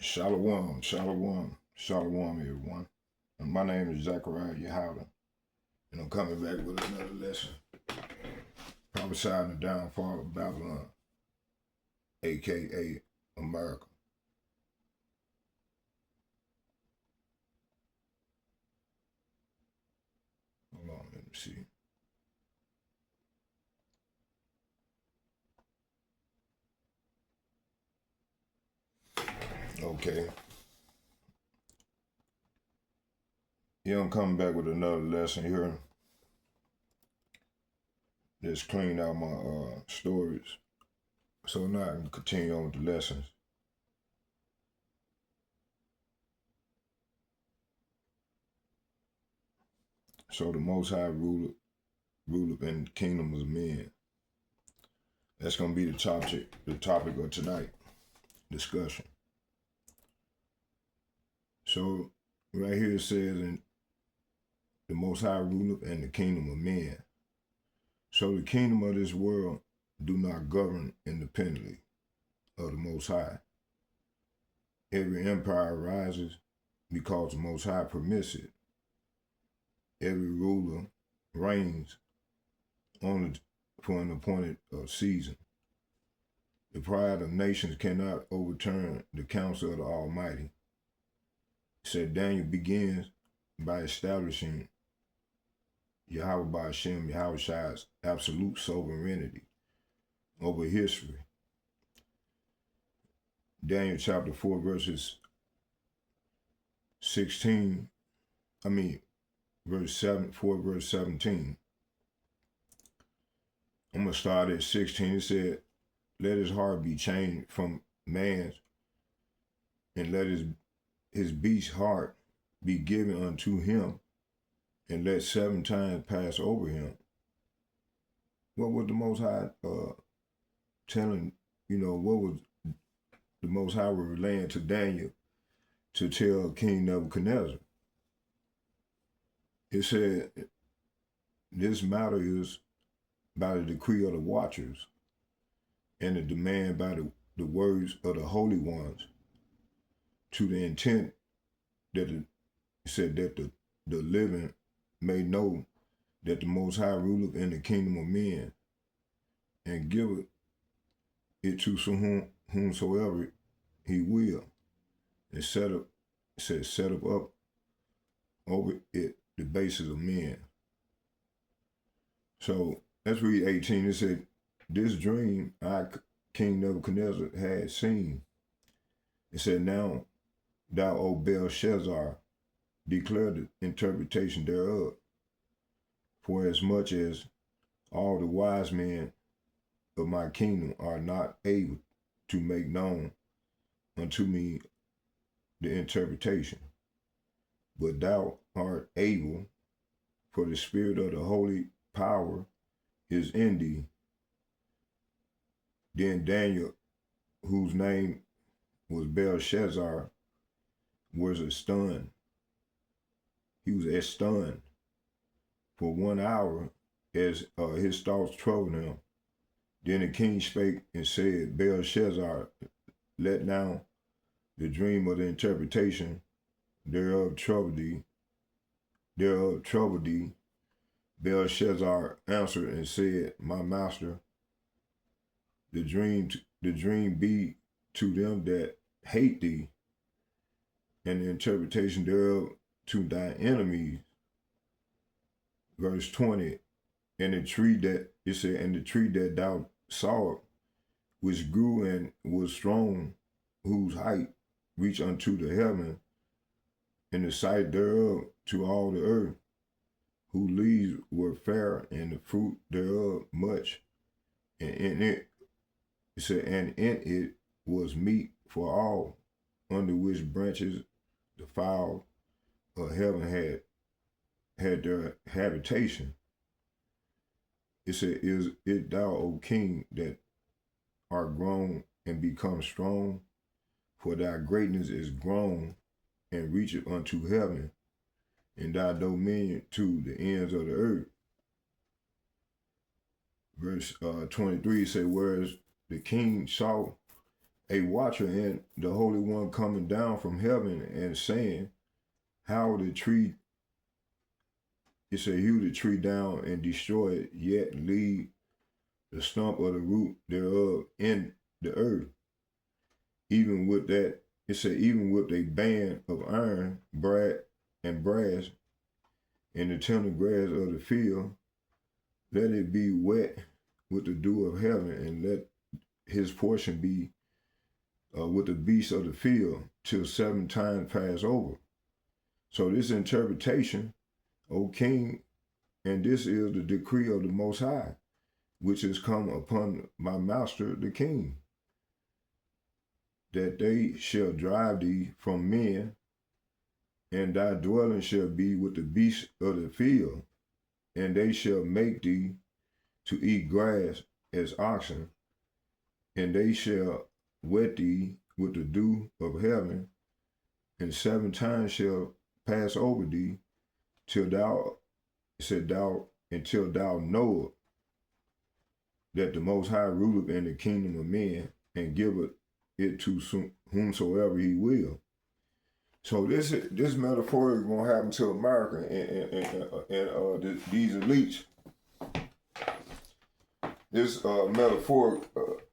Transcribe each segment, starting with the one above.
Shalom, shalom, shalom, everyone. And my name is Zachariah Yehowda, and I'm coming back with another lesson, prophesying the downfall of Babylon, aka America. Hold on, let me see. Okay. Yeah, I'm coming back with another lesson here. Just cleaned out my storage, so now I can continue on with the lessons. So the Most High ruleth in the kingdom of men. That's gonna be the topic of tonight discussion. So right here it says, "And the Most High ruleth in the kingdom of men." So the kingdom of this world do not govern independently of the Most High. Every empire rises because the Most High permits it. Every ruler reigns only for an appointed season. The pride of nations cannot overturn the counsel of the Almighty. Said Daniel begins by establishing Yahweh Ba'Shem, Yahweh Shai's absolute sovereignty over history. Daniel chapter 4 verses 16, verse 7, 4 verse 17. I'm going to start at 16. It said, "Let his heart be changed from man's, and let his beast's heart be given unto him, and let 7 times pass over him." What was the Most High telling, what was the Most High relaying to Daniel to tell King Nebuchadnezzar? It said, this matter is by the decree of the watchers and the demand by the words of the holy ones, to the intent that it said that the living may know that the Most High ruleth in the kingdom of men, and giveth it to whomsoever he will, and set up over it the basis of men. So let's read 18. It said, "This dream I, King Nebuchadnezzar, had seen." It said, "Now thou, O Belshazzar, declare the interpretation thereof, for as much as all the wise men of my kingdom are not able to make known unto me the interpretation. But thou art able, for the spirit of the holy power is in thee." Then Daniel, whose name was Belshazzar, was astunned. He was astunned for 1 hour as his thoughts troubled him. Then the king spake and said, "Belshazzar, let now the dream of the interpretation thereof trouble thee. Belshazzar answered and said, "My master, the dream be to them that hate thee, and the interpretation thereof to thy enemies." Verse 20, "And the tree that thou sawest, which grew and was strong, whose height reached unto the heaven, and the sight thereof to all the earth, whose leaves were fair, and the fruit thereof much, and in it was meat for all, under which branches the fowl of heaven had their habitation." It said, "Is it thou, O king, that art grown and become strong? For thy greatness is grown and reacheth unto heaven, and thy dominion to the ends of the earth." Verse 23 say, "Whereas the king saw a watcher and the Holy One coming down from heaven and saying, how the tree, it said, hew the tree down and destroy it, yet leave the stump of the root thereof in the earth. Even with that, it said, even with a band of iron, and brass, and the tender grass of the field, let it be wet with the dew of heaven, and let his portion be with the beasts of the field till 7 times pass over. So this interpretation, O king, and this is the decree of the Most High, which has come upon my master the king, that they shall drive thee from men, and thy dwelling shall be with the beasts of the field, and they shall make thee to eat grass as oxen, and they shall wet thee with the dew of heaven, and 7 times shall pass over thee, till thou until thou knowest that the Most High ruleth in the kingdom of men, and giveth it to whomsoever he will. So this metaphor is going to happen to America and these elites. This metaphor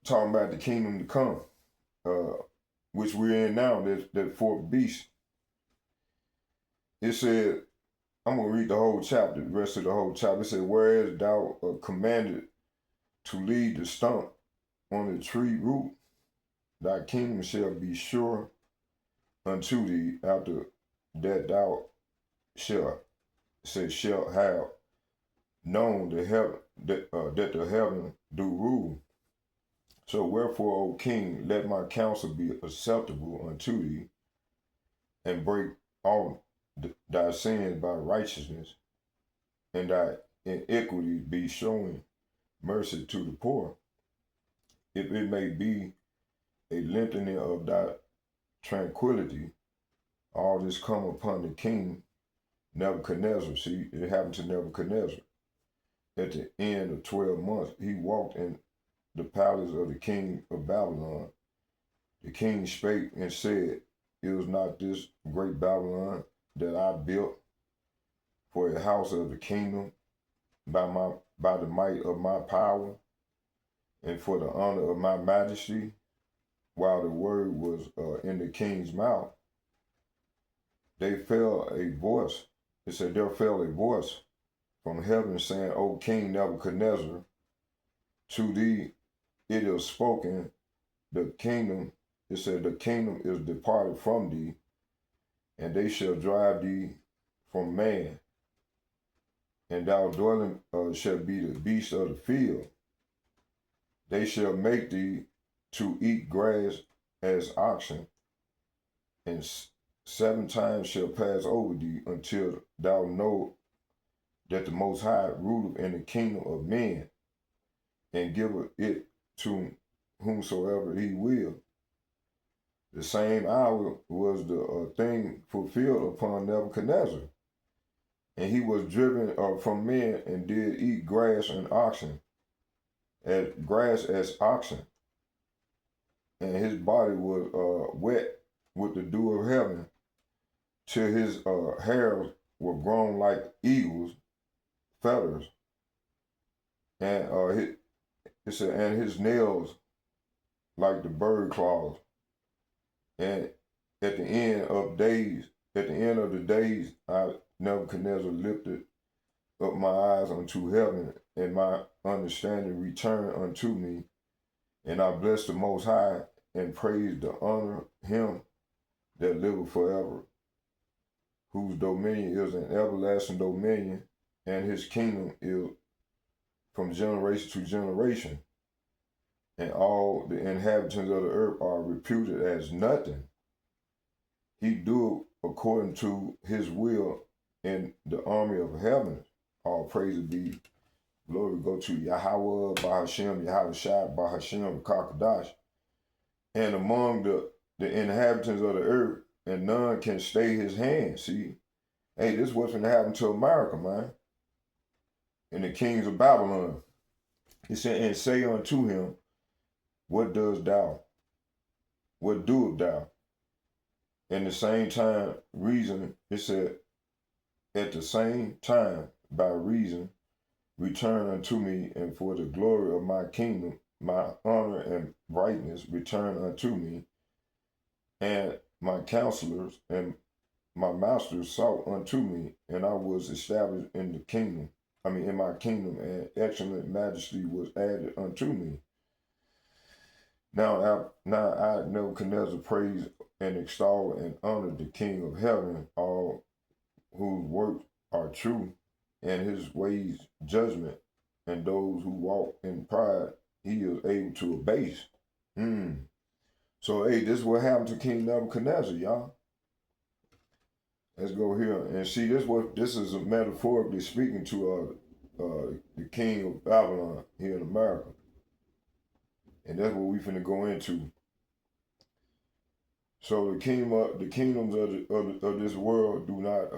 talking about the kingdom to come, which we're in now, that fourth beast. It said, I'm going to read the whole chapter, the rest of the whole chapter. It said, whereas thou commanded to lead the stump on the tree root, thy kingdom shall be sure unto thee, after that thou shalt have known the heaven, that the heaven do rule. So wherefore, O king, let my counsel be acceptable unto thee, and break all thy sins by righteousness, and thy iniquity be showing mercy to the poor, if it may be a lengthening of thy tranquility. All this come upon the king Nebuchadnezzar. See, it happened to Nebuchadnezzar. At the end of 12 months, he walked in the palace of the king of Babylon. The king spake and said, it was not this great Babylon that I built for a house of the kingdom by the might of my power, and for the honor of my majesty. While the word was in the king's mouth, there fell a voice from heaven saying, O King Nebuchadnezzar, to thee it is spoken, the kingdom is departed from thee, and they shall drive thee from man, and thy dwelling shall be the beasts of the field. They shall make thee to eat grass as oxen, and 7 times shall pass over thee, until thou know that the Most High ruleth in the kingdom of men, and giveth it to whomsoever he will. The same hour was the thing fulfilled upon Nebuchadnezzar, and he was driven from men, and did eat grass as oxen, and his body was wet with the dew of heaven, till his hairs were grown like eagles' feathers, and and his nails like the bird claws. And at the end of the days, I, Nebuchadnezzar, lifted up my eyes unto heaven, and my understanding returned unto me, and I blessed the Most High, and praised to honor him that liveth forever, whose dominion is an everlasting dominion, and his kingdom is from generation to generation. And all the inhabitants of the earth are reputed as nothing. He doeth according to his will in the army of heaven. All praise be, glory go to Yahweh, Bahashem, Yahushua, Bahashem, Kakadash. And among the inhabitants of the earth, and none can stay his hand. See, hey, this is what's going to happen to America, man. And the kings of Babylon. He said, and say unto him, what dost thou? what doest thou? And the same time, reason, it said, at the same time, by reason, return unto me, and for the glory of my kingdom, my honor and brightness return unto me, and my counselors and my masters sought unto me, and I was established in the kingdom. In my kingdom, and excellent majesty was added unto me. Now I, Nebuchadnezzar, praise and extol and honor the King of heaven, all whose works are true, and his ways judgment, and those who walk in pride he is able to abase. So, hey, this is what happened to King Nebuchadnezzar, y'all. Let's go here and see this is a metaphorically speaking to the king of Babylon here in America. And that's what we finna go into. So the kingdoms of this world do not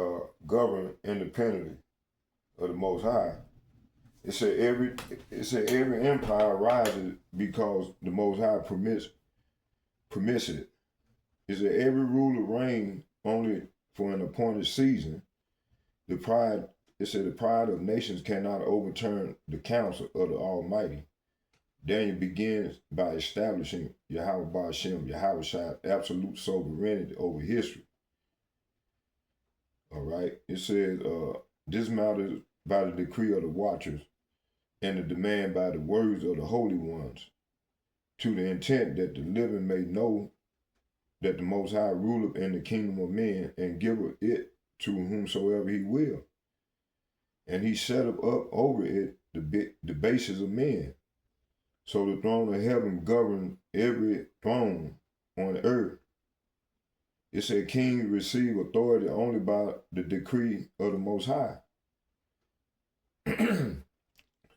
govern independently of the Most High. It said every empire rises because the Most High permits it. It said every ruler reigns only for an appointed season. The pride of nations cannot overturn the counsel of the Almighty. Daniel begins by establishing Yahweh Ba'Shem, Yahweh Shai, absolute sovereignty over history. All right. It says, this matter by the decree of the watchers and the demand by the words of the holy ones, to the intent that the living may know that the Most High ruleth in the kingdom of men and giveth it to whomsoever he will. And he setteth up over it the bases of men. So the throne of heaven governs every throne on earth. It said kings receive authority only by the decree of the Most High.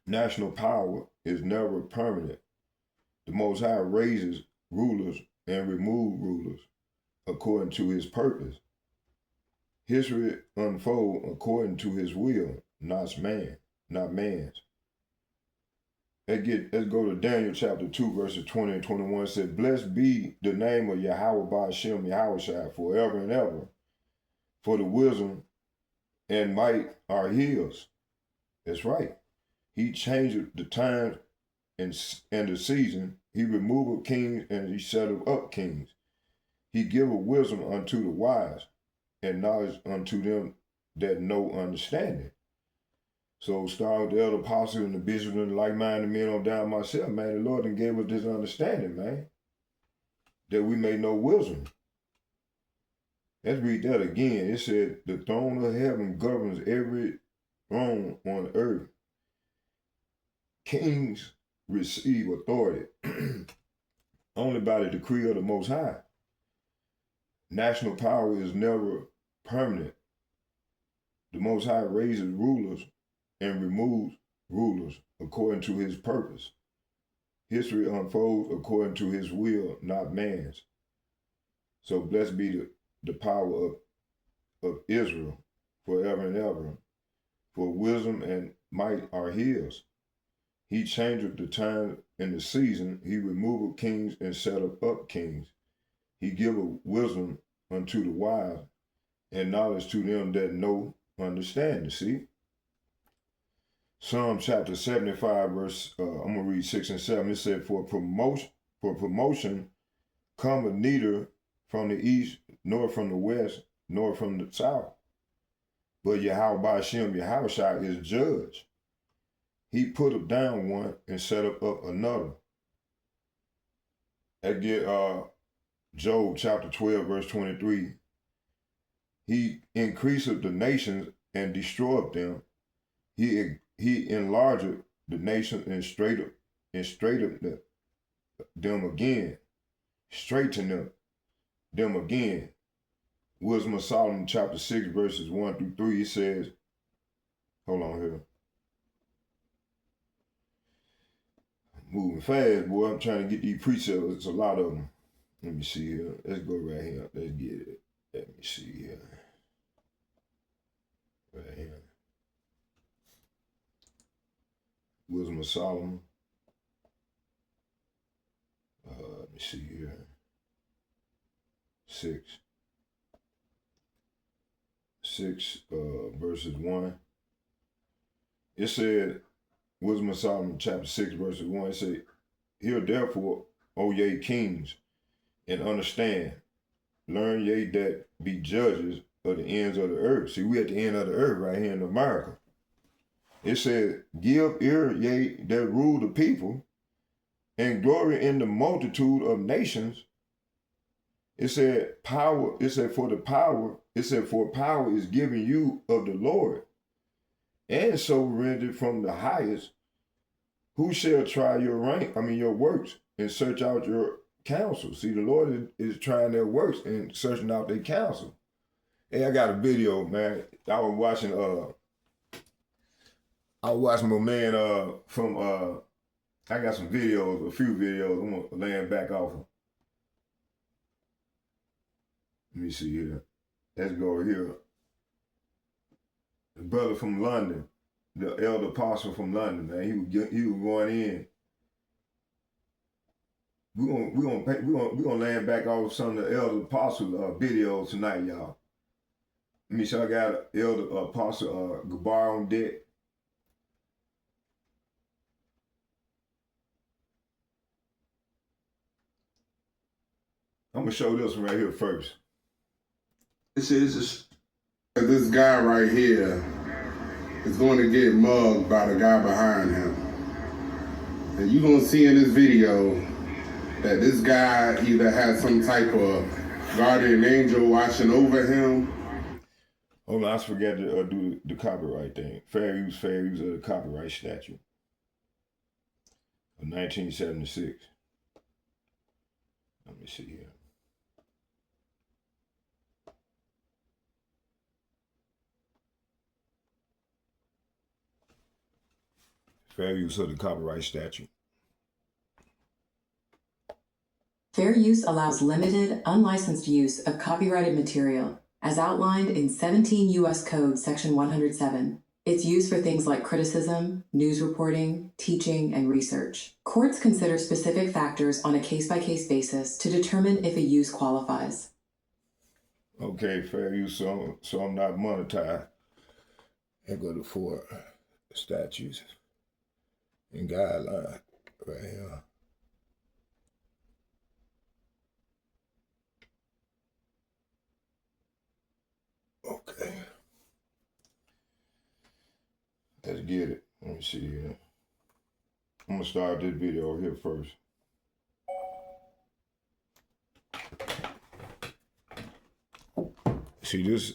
National power is never permanent. The Most High raises rulers and removes rulers according to his purpose. History unfolds according to his will, not man's. Let's go to Daniel chapter 2, verses 20 and 21. It said, blessed be the name of Yahweh Ba'Shem, Yahweh Shai, forever and ever. For the wisdom and might are his. That's right. He changed the time and the season. He removed kings and he settled up kings. He giveth wisdom unto the wise and knowledge unto them that know understanding. So start with the elder apostles and the bishops and the like-minded men on down myself, man. The Lord then gave us this understanding, man, that we may know wisdom. Let's read that again. It said, the throne of heaven governs every throne on earth. Kings receive authority only by the decree of the Most High. National power is never permanent. The Most High raises rulers and removes rulers according to his purpose. History unfolds according to his will, not man's. So blessed be the power of Israel forever and ever. For wisdom and might are his. He changeth the time and the season. He removeth kings and setteth up kings. He giveth wisdom unto the wise and knowledge to them that know understanding. See? Psalm chapter 75, verse, I'm going to read 6 and 7. It said, for promotion cometh neither from the east, nor from the west, nor from the south. But Yahweh Ba'Shem, Yahweh Shai is judge. He putteth down one and setteth up another. I get Job chapter 12, verse 23. He increaseth the nations and destroyeth them. He enlargeth the nations and straighteneth them again. Straighten them again. Wisdom of Solomon chapter 6, verses 1 through 3, it says, hold on here. Moving fast, boy. I'm trying to get these precepts. It's a lot of them. Let me see here. Let's go right here. Let's get it. Let me see here. Right here. Wisdom of Solomon. Let me see here. verses 1. It said, Wisdom of Solomon, chapter 6, verses 1. It said, Hear therefore, O ye kings, and understand. Learn ye that be judges of the ends of the earth. See, we at the end of the earth right here in America. It said, Give ear, ye that rule the people, and glory in the multitude of nations. It said, Power, it said, For power is given you of the Lord, and sovereignty from the highest. Who shall try your works, and search out your counsel? See, the Lord is trying their works and searching out their counsel. Hey, I got a video, man. I was watching my man from I got some videos, a few videos. I'm gonna land back off them. Let me see here. Let's go here. The brother from London, the elder apostle from London, man, he was going in. We're gonna land back off some of the elder apostle videos tonight, y'all. Let me show I got elder apostle Gabar on deck. I'm gonna show this one right here first. This guy right here is going to get mugged by the guy behind him. And you're going to see in this video that this guy either has some type of guardian angel watching over him. Hold on, I forgot to do the copyright thing. Fair use of the copyright statute of 1976. Let me see here. Fair use of the copyright statute. Fair use allows limited, unlicensed use of copyrighted material, as outlined in 17 U.S. Code Section 107. It's used for things like criticism, news reporting, teaching, and research. Courts consider specific factors on a case-by-case basis to determine if a use qualifies. Okay, fair use, so I'm not monetized. I go to 4 statutes and guidelines right here. Okay. Let's get it. Let me see here. I'm gonna start this video here first. See this,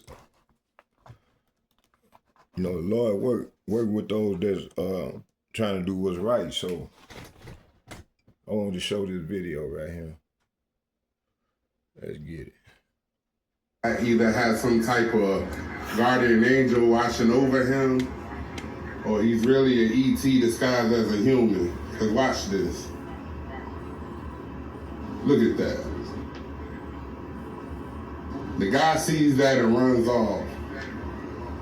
the Lord work with those that's trying to do what's right. So I wanted to show this video right here. Let's get it. I either has some type of guardian angel watching over him, or he's really an ET disguised as a human. Because watch this. Look at that. The guy sees that and runs off.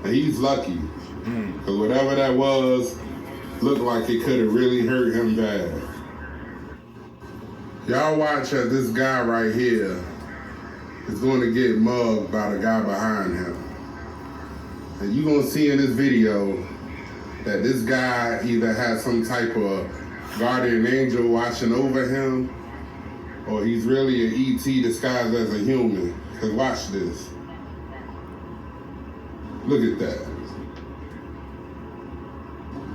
And he's lucky. Because whatever that was, looked like it could have really hurt him bad. Y'all watch as this guy right here is going to get mugged by the guy behind him. And you're going to see in this video that this guy either has some type of guardian angel watching over him, or he's really an ET disguised as a human. Because watch this. Look at that.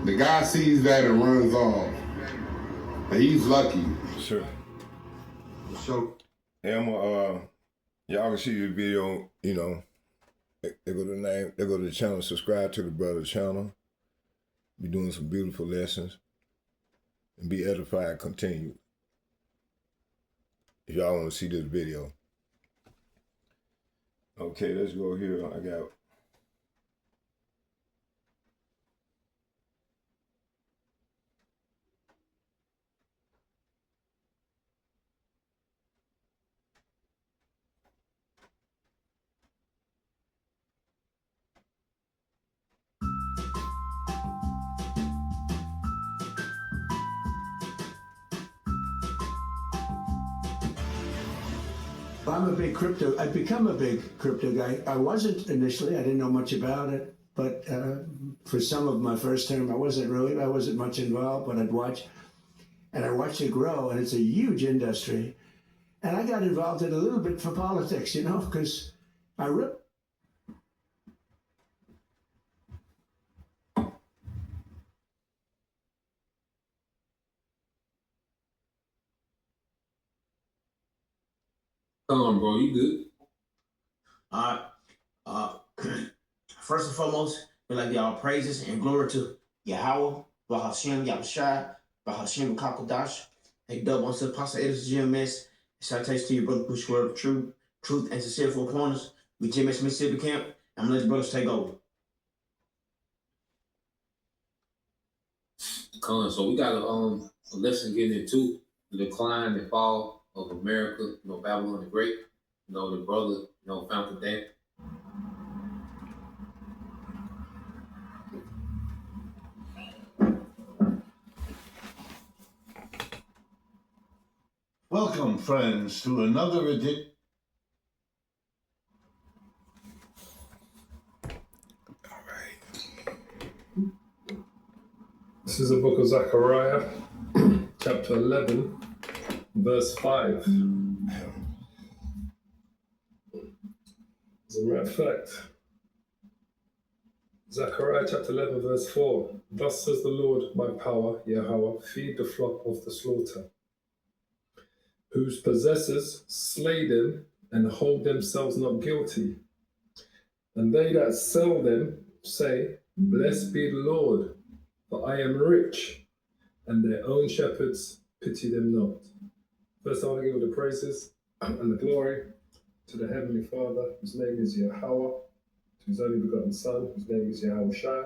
The guy sees that and runs off. And he's lucky. Sure. So, hey, y'all can see this video, they go to the channel, subscribe to the brother's channel. Be doing some beautiful lessons. And be edified, continue. If y'all want to see this video. Okay, let's go here. I got I'm a big crypto. I've become a big crypto guy. I wasn't initially. I didn't know much about it. But for some of my first term, I wasn't much involved, but I'd watch. And I watched it grow, and it's a huge industry. And I got involved in a little bit for politics, you know, because I ripped. Come on, bro, you good? First and foremost, we'd like to give all praises and glory to Yahweh, Bahashem, Yahushai, Bahashem, Kakodash. Hey, double on to Apostle Edison GMS. Salutations to your brother, push word of truth, and sincere four corners. We GMS Mississippi Camp. I'm gonna let the brothers take over. Come on, so we got a lesson getting into the decline and fall of America, you know, Babylon the Great. You know, the brother, you know, found today. Welcome, friends, to another edition. This is the book of Zechariah, chapter 11, verse 5. As a matter of fact, Zechariah chapter 11, verse 4. Thus says the Lord, my power, Yahweh, feed the flock of the slaughter, whose possessors slay them and hold themselves not guilty. And they that sell them say, blessed be the Lord, for I am rich, and their own shepherds pity them not. First, I want to give all the praises and the glory to the Heavenly Father, whose name is Yahweh, to his only begotten Son, whose name is Yahushua,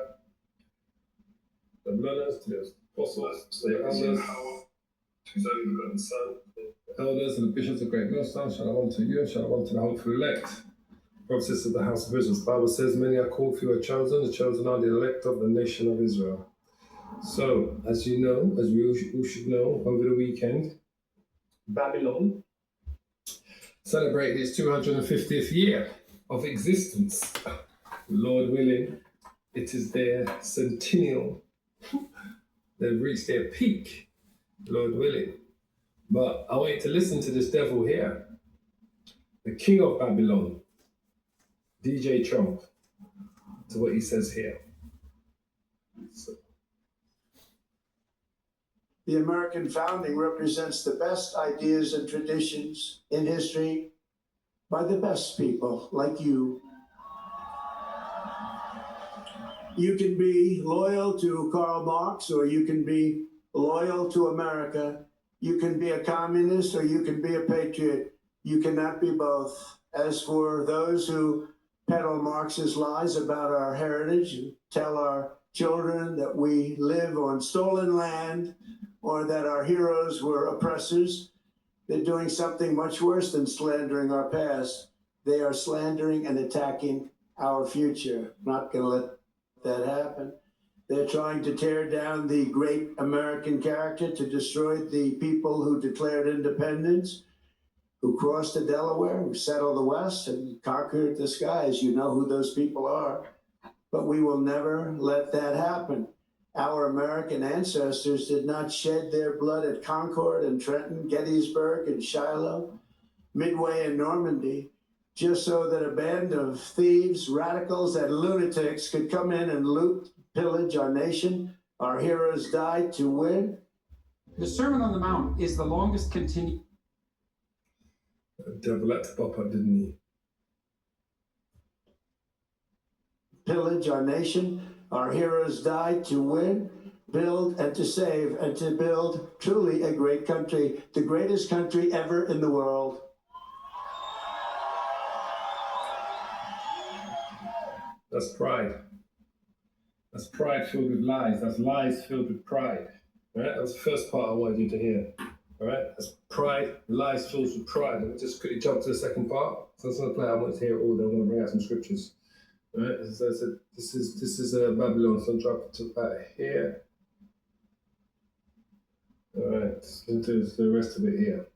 the learners, to the apostles, to the elders, to his only begotten Son, the elders and the bishops of Great Millstone, shalom to you, shalom to the hopeful elect. Brothers and sisters of the house of Israel, the Bible says, many are called, few are chosen. The chosen are the elect of the nation of Israel. So, as you know, as we all should know, over the weekend, Babylon celebrated its 250th year of existence. Lord willing, it is their centennial. They've reached their peak, Lord willing. But I want you to listen to this devil here, the king of Babylon, DJ Trump, to what he says here. So. The American founding represents the best ideas and traditions in history by the best people like you. You can be loyal to Karl Marx, or you can be loyal to America. You can be a communist, or you can be a patriot. You cannot be both. As for those who peddle Marxist lies about our heritage and tell our children that we live on stolen land, or that our heroes were oppressors, they're doing something much worse than slandering our past. They are slandering and attacking our future. Not going to let that happen. They're trying to tear down the great American character, to destroy the people who declared independence, who crossed the Delaware, who settled the West and conquered the skies. You know who those people are. But we will never let that happen. Our American ancestors did not shed their blood at Concord and Trenton, Gettysburg and Shiloh, Midway and Normandy, just so that a band of thieves, radicals, and lunatics could come in and loot, pillage our nation. Our heroes died to win. The Sermon on the Mount is the longest continued. The devil had to pop up, didn't he? Pillage our nation. Our heroes died to win, build, and to save, and to build truly a great country, the greatest country ever in the world. That's pride. That's pride filled with lies. That's lies filled with pride. All right? That's the first part I wanted you to hear. All right? That's pride, lies filled with pride. Let me just quickly jump to the second part. So that's not a play. I want to hear it all. Then I want to bring out some scriptures. All right? As I said, this is Babylon. So I'm dropping to about here. All right. Into the rest of it here.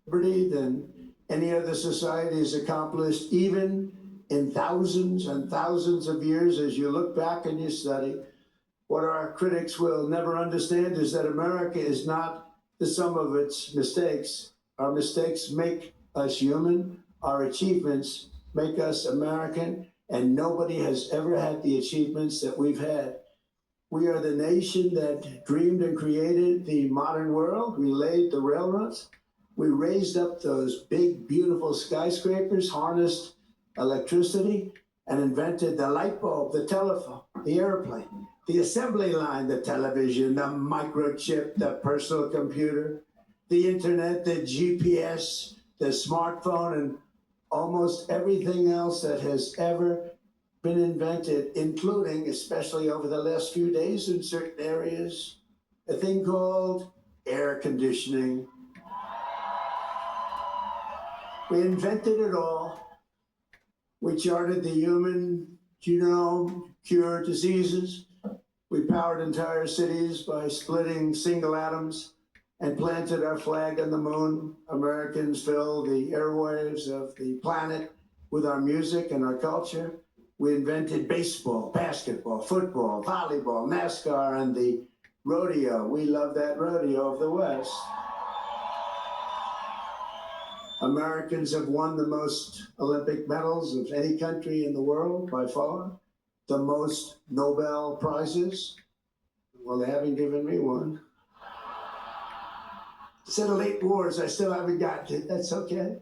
Liberty than any other society has accomplished, even in thousands and thousands of years. As you look back and you study, what our critics will never understand is that America is not the sum of its mistakes. Our mistakes make us human. Our achievements make us American, and nobody has ever had the achievements that we've had. We are the nation that dreamed and created the modern world. We laid the railroads. We raised up those big, beautiful skyscrapers, harnessed electricity, and invented the light bulb, the telephone, the airplane, the assembly line, the television, the microchip, the personal computer, the internet, the GPS, the smartphone, and almost everything else that has ever been invented, including, especially over the last few days in certain areas, a thing called air conditioning. We invented it all. We charted the human genome, cured diseases. We powered entire cities by splitting single atoms and planted our flag on the moon. Americans filled the airwaves of the planet with our music and our culture. We invented baseball, basketball, football, volleyball, NASCAR, and the rodeo. We love that rodeo of the West. Americans have won the most Olympic medals of any country in the world by far, the most Nobel Prizes. Well, they haven't given me one. Settled 8 wars, I still haven't gotten it. That's okay.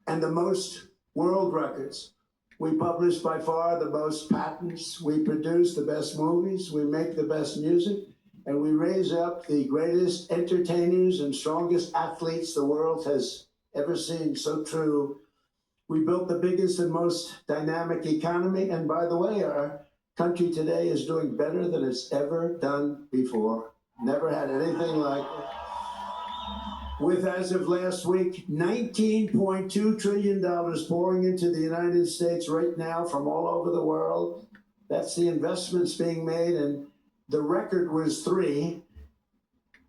And the most world records. We publish by far the most patents. We produce the best movies. We make the best music. And we raise up the greatest entertainers and strongest athletes the world has ever seen. So true. We built the biggest and most dynamic economy. And by the way, our country today is doing better than it's ever done before. Never had anything like it. With, as of last week, $19.2 trillion pouring into the United States right now from all over the world. That's the investments being made. And the record was 3.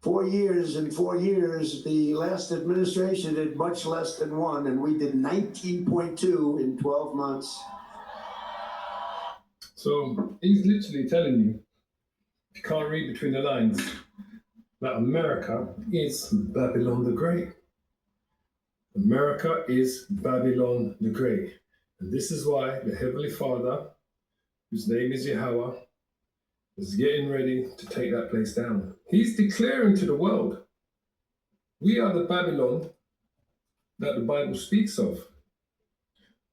4 years. In 4 years, the last administration did much less than 1, and we did 19.2 in 12 months. So he's literally telling you, if you can't read between the lines, that America is Babylon the Great. America is Babylon the Great. And this is why the Heavenly Father, whose name is Yahweh, is getting ready to take that place down. He's declaring to the world, we are the Babylon that the Bible speaks of.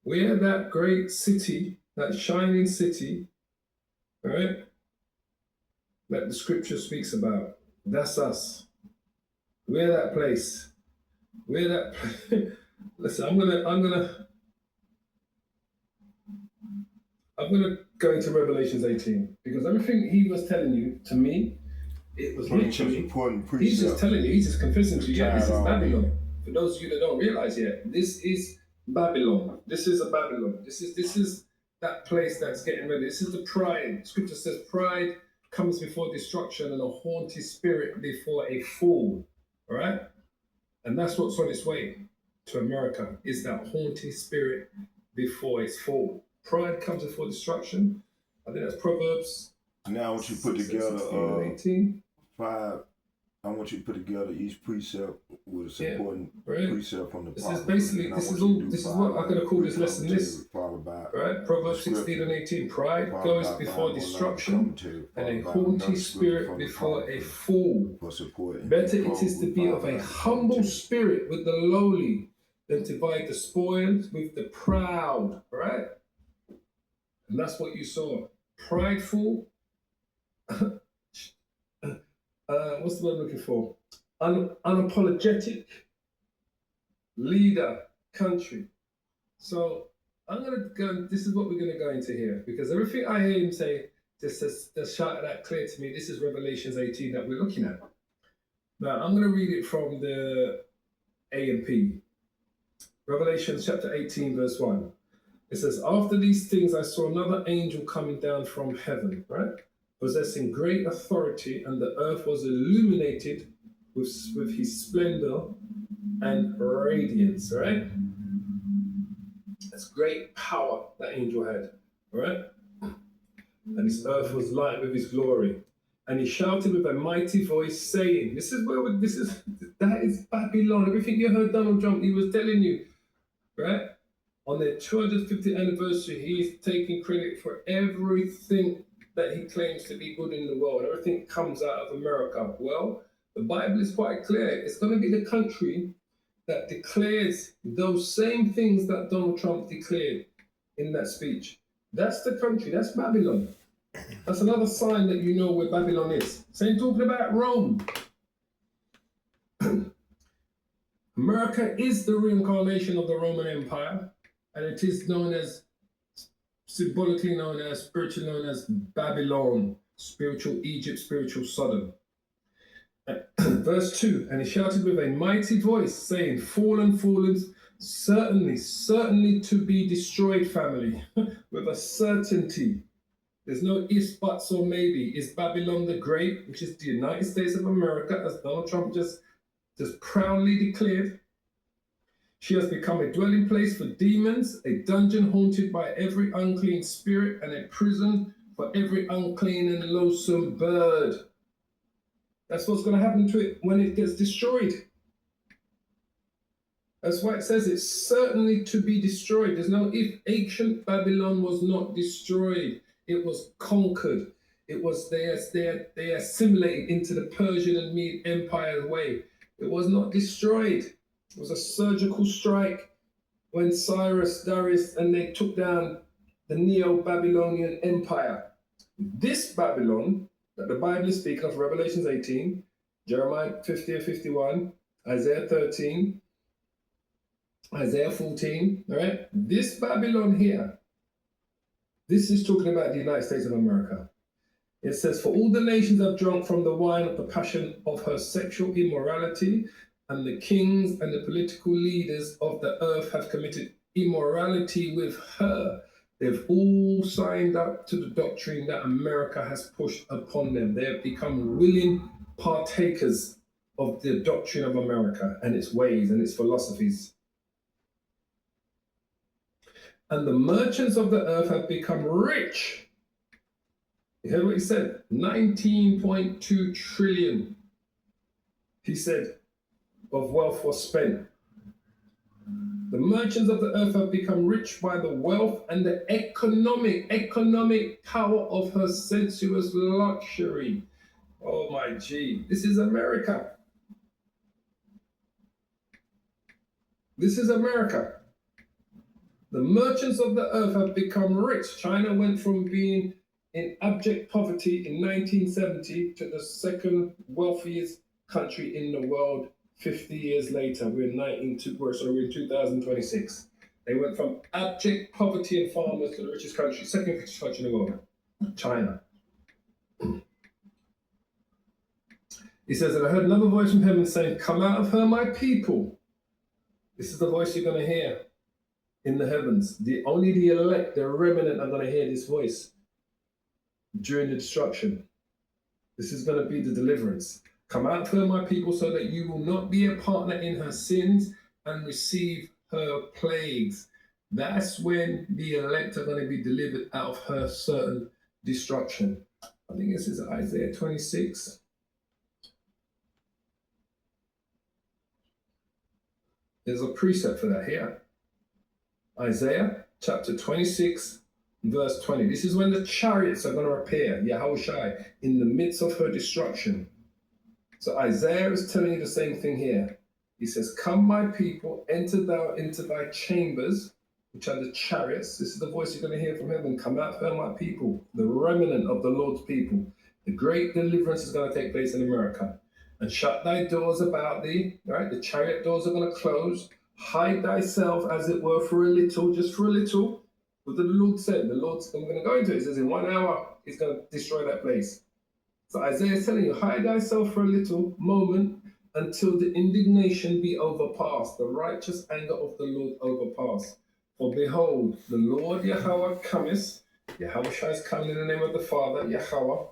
We are that great city, that shining city, all right, that the scripture speaks about. That's us. We're that place. We're that place. Listen, I'm gonna go into Revelations 18 because everything he was telling you to me, it was literally. He's just telling you. He's just confessing to you. Yeah, this is Babylon. For those of you that don't realize yet, this is Babylon. This is a Babylon. This is that place that's getting ready. This is the pride. Scripture says pride comes before destruction and a haughty spirit before a fall. All right? And that's what's on its way to America, is that haughty spirit before its fall. Pride comes before destruction. I think that's Proverbs. Now I want you to put together 18. 5. I want you to put together each precept with a supporting precept from the This is basically, this is what I'm going to call this lesson this. Right? Proverbs 16 and 18. Pride goes before destruction and a haughty spirit before a fall. Better it is to be of a humble spirit with the lowly than to divide the spoils with the proud. Right? And that's what you saw. Prideful. What's the word I'm looking for? Unapologetic leader, country. So I'm gonna go. This is what we're gonna go into here because everything I hear him say just shouted that clear to me. This is Revelations 18 that we're looking at. Now I'm gonna read it from the A&P. Revelation chapter 18, verse 1. It says, "After these things I saw another angel coming down from heaven," right? "Possessing great authority, and the earth was illuminated with his splendor. and radiance, right? That's great power that angel had, right? And his earth was light with his glory. And he shouted with a mighty voice, saying, that is Babylon. Everything you heard Donald Trump, he was telling you, right? On their 250th anniversary, he is taking credit for everything that he claims to be good in the world. Everything comes out of America. Well, the Bible is quite clear. It's going to be the country that declares those same things that Donald Trump declared in that speech. That's the country. That's Babylon. That's another sign that you know where Babylon is. Same talking about Rome. America is the reincarnation of the Roman Empire, and it is known as, symbolically known as, spiritually known as Babylon, spiritual Egypt, spiritual Sodom. Verse 2, and he shouted with a mighty voice, saying, fallen, fallen, certainly to be destroyed, family, with a certainty. There's no ifs, buts, or maybe. Is Babylon the Great, which is the United States of America, as Donald Trump just proudly declared. She has become a dwelling place for demons, a dungeon haunted by every unclean spirit, and a prison for every unclean and loathsome bird. That's what's going to happen to it when it gets destroyed. That's why it says it's certainly to be destroyed. There's no if. Ancient Babylon was not destroyed. It was conquered. It was they assimilated into the Persian and Mede Empire way. It was not destroyed. It was a surgical strike when Cyrus, Darius, and they took down the Neo-Babylonian Empire. This Babylon that the Bible is speaking of, Revelations 18, Jeremiah 50 and 51, Isaiah 13, Isaiah 14, all right? This Babylon here, this is talking about the United States of America. It says, for all the nations have drunk from the wine of the passion of her sexual immorality, and the kings and the political leaders of the earth have committed immorality with her. They've all signed up to the doctrine that America has pushed upon them. They have become willing partakers of the doctrine of America and its ways and its philosophies. And the merchants of the earth have become rich. You heard what he said? 19.2 trillion. He said, of wealth was spent. The merchants of the earth have become rich by the wealth and the economic power of her sensuous luxury. Oh my G, this is America. This is America. The merchants of the earth have become rich. China went from being in abject poverty in 1970 to the second wealthiest country in the world 50 years later. We're in 2026. They went from abject poverty and farmers to the richest country, second richest country in the world, China. He says, and I heard another voice from heaven saying, come out of her, my people. This is the voice you're going to hear in the heavens. Only the elect, the remnant, are going to hear this voice during the destruction. This is going to be the deliverance. Come out of her, my people, so that you will not be a partner in her sins and receive her plagues. That's when the elect are going to be delivered out of her certain destruction. I think this is Isaiah 26. There's a precept for that here. Isaiah chapter 26, verse 20. This is when the chariots are going to appear, Yahushai, in the midst of her destruction. So Isaiah is telling you the same thing here. He says, come, my people, enter thou into thy chambers, which are the chariots. This is the voice you're going to hear from heaven. Come out, her, my people, the remnant of the Lord's people. The great deliverance is going to take place in America. And shut thy doors about thee, right? The chariot doors are going to close. Hide thyself, as it were, for a little, just for a little. What the Lord said, I'm going to go into it. It says in 1 hour, he's going to destroy that place. So Isaiah is telling you, hide thyself for a little moment until the indignation be overpassed, the righteous anger of the Lord overpassed. For behold, the Lord Yahweh cometh, Yahweh is coming in the name of the Father, Yahweh,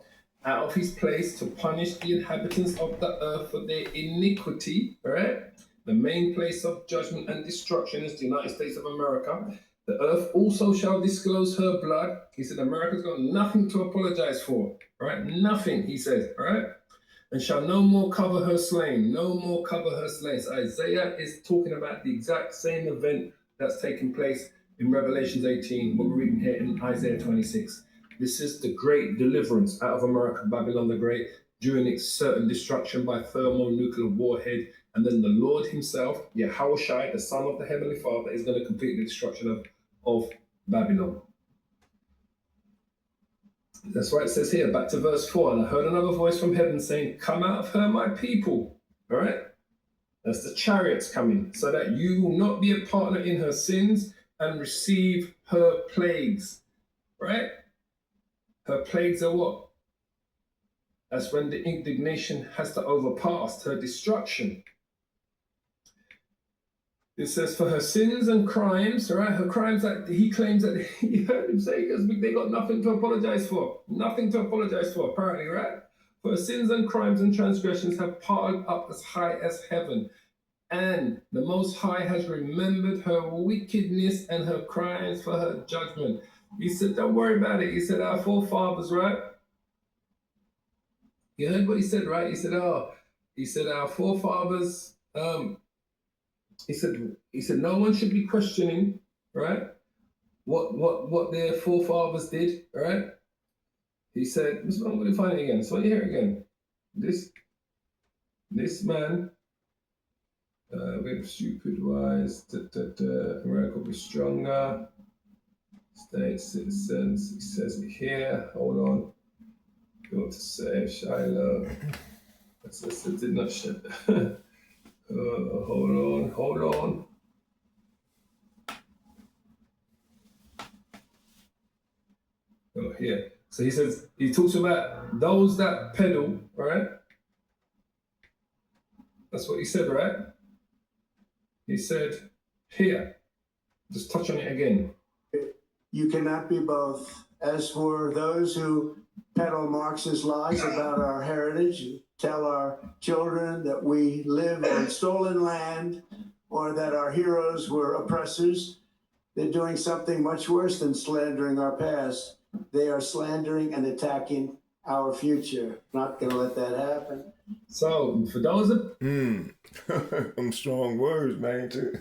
out of his place to punish the inhabitants of the earth for their iniquity, right? The main place of judgment and destruction is the United States of America. The earth also shall disclose her blood. He said, America's got nothing to apologize for, right? Nothing, he said, right? And shall no more cover her slain, no more cover her slain. So Isaiah is talking about the exact same event that's taking place in Revelations 18, what we're reading here in Isaiah 26. This is the great deliverance out of America, Babylon the Great, during its certain destruction by thermonuclear warhead. And then the Lord himself, Yahushua, the Son of the Heavenly Father, is going to complete the destruction of Babylon. That's why it says here, back to verse 4, and I heard another voice from heaven saying, come out of her, my people. All right? That's the chariots coming, so that you will not be a partner in her sins and receive her plagues. Right? Her plagues are what? That's when the indignation has to overpass her destruction. It says, for her sins and crimes, right? Her crimes that he claims that he heard him say, because they got nothing to apologize for. Nothing to apologize for, apparently, right? For her sins and crimes and transgressions have piled up as high as heaven. And the Most High has remembered her wickedness and her crimes for her judgment. He said, don't worry about it. He said, our forefathers, right? You heard what he said, right? He said, our forefathers, he said, no one should be questioning, right? What their forefathers did, right? He said, I'm going to find it again. So you hear it again. This man, with stupid wise, America will be stronger. State citizens, he says it here. Hold on. Go to save Shiloh. It did not shut. Hold on. Oh, here. So he says, he talks about those that peddle, right? That's what he said, right? He said, here, just touch on it again. You cannot be both. As for those who peddle Marxist lies about our heritage, tell our children that we live on stolen land or that our heroes were oppressors, they're doing something much worse than slandering our past. They are slandering and attacking our future. Not going to let that happen. So, for those of... Them strong words, man, too.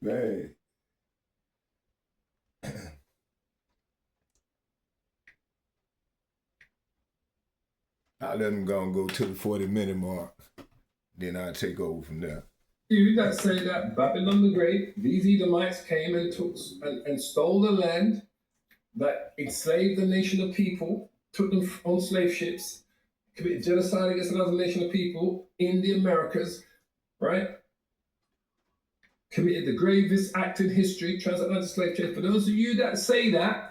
Man. I'll let them go to the 40-minute mark. Then I'll take over from there. You that say that Babylon the Great, these Edomites came and took and stole the land, that enslaved the nation of people, took them on slave ships, committed genocide against another nation of people in the Americas, right? Committed the gravest act in history, transatlantic slave trade. For those of you that say that,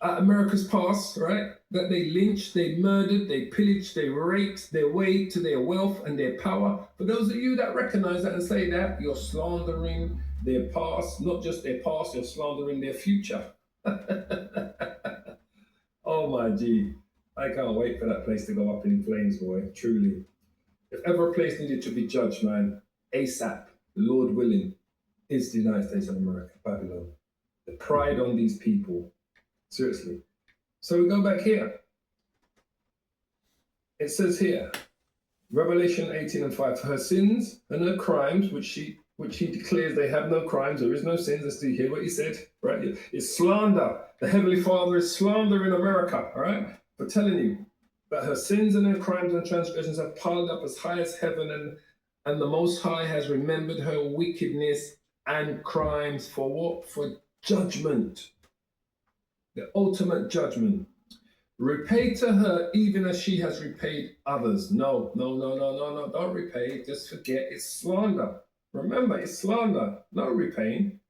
at America's past, right, that they lynched, they murdered, they pillaged, they raped their way to their wealth and their power. For those of you that recognize that and say that, you're slandering their past, not just their past, you're slandering their future. Oh my G, I can't wait for that place to go up in flames, boy, truly. If ever a place needed to be judged, man, ASAP, Lord willing, is the United States of America, Babylon. The pride on these people. Seriously. So we go back here. It says here, Revelation 18:5, for her sins and her crimes, which he declares they have no crimes, there is no sins. Let's see here what he said, right? It's slander. The Heavenly Father is slandering America, all right? For telling you that her sins and her crimes and transgressions have piled up as high as heaven, and the Most High has remembered her wickedness and crimes for what? For judgment. The ultimate judgment. Repay to her even as she has repaid others. No, don't repay. Just forget, it's slander. Remember, it's slander. No repaying.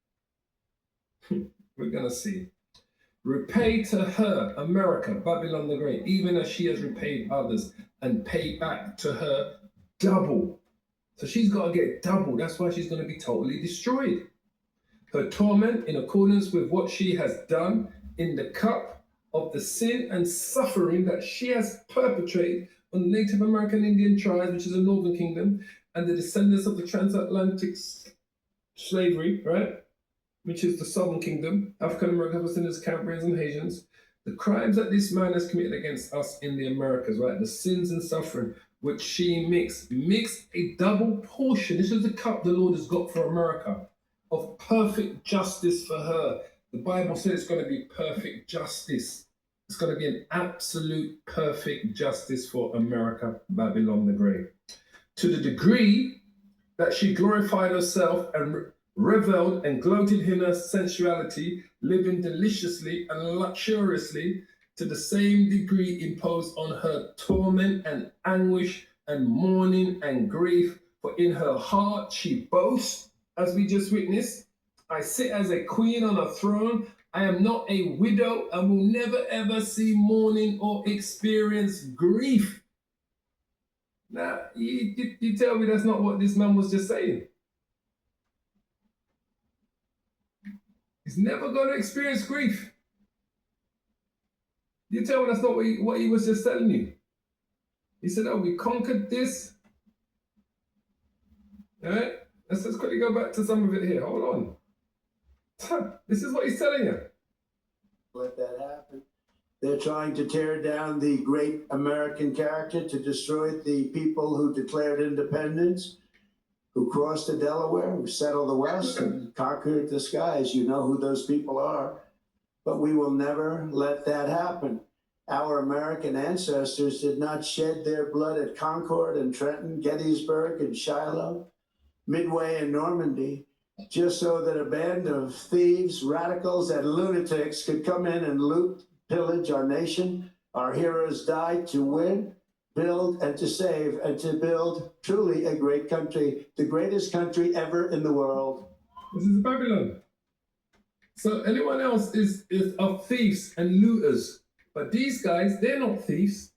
We're going to see. Repay to her, America, Babylon the Great, even as she has repaid others, and pay back to her double. So she's got to get double. That's why she's going to be totally destroyed. Her torment in accordance with what she has done in the cup of the sin and suffering that she has perpetrated on the Native American Indian tribes, which is the Northern Kingdom, and the descendants of the transatlantic slavery, right, which is the Southern Kingdom, African American descendants, Caribbeans, and Haitians. The crimes that this man has committed against us in the Americas, right, the sins and suffering, which she mixed a double portion. This is the cup the Lord has got for America of perfect justice for her. The Bible says it's going to be perfect justice. It's going to be an absolute perfect justice for America, Babylon the Great. To the degree that she glorified herself and reveled and gloated in her sensuality, living deliciously and luxuriously, to the same degree imposed on her torment and anguish and mourning and grief. For in her heart she boasts, as we just witnessed, I sit as a queen on a throne. I am not a widow and will never ever see mourning or experience grief. Now, you tell me that's not what this man was just saying. He's never going to experience grief. You tell me that's not what he was just telling you. He said, oh, we conquered this. All right? Let's just quickly go back to some of it here. Hold on. This is what he's telling you. Let that happen. They're trying to tear down the great American character, to destroy the people who declared independence, who crossed the Delaware, who settled the West and conquered the skies. You know who those people are. But we will never let that happen. Our American ancestors did not shed their blood at Concord and Trenton, Gettysburg and Shiloh, Midway and Normandy, just so that a band of thieves, radicals, and lunatics could come in and loot, pillage our nation. Our heroes died to win, build, and to save, and to build truly a great country, the greatest country ever in the world. This is Babylon. So anyone else is of thieves and looters. But these guys, they're not thieves.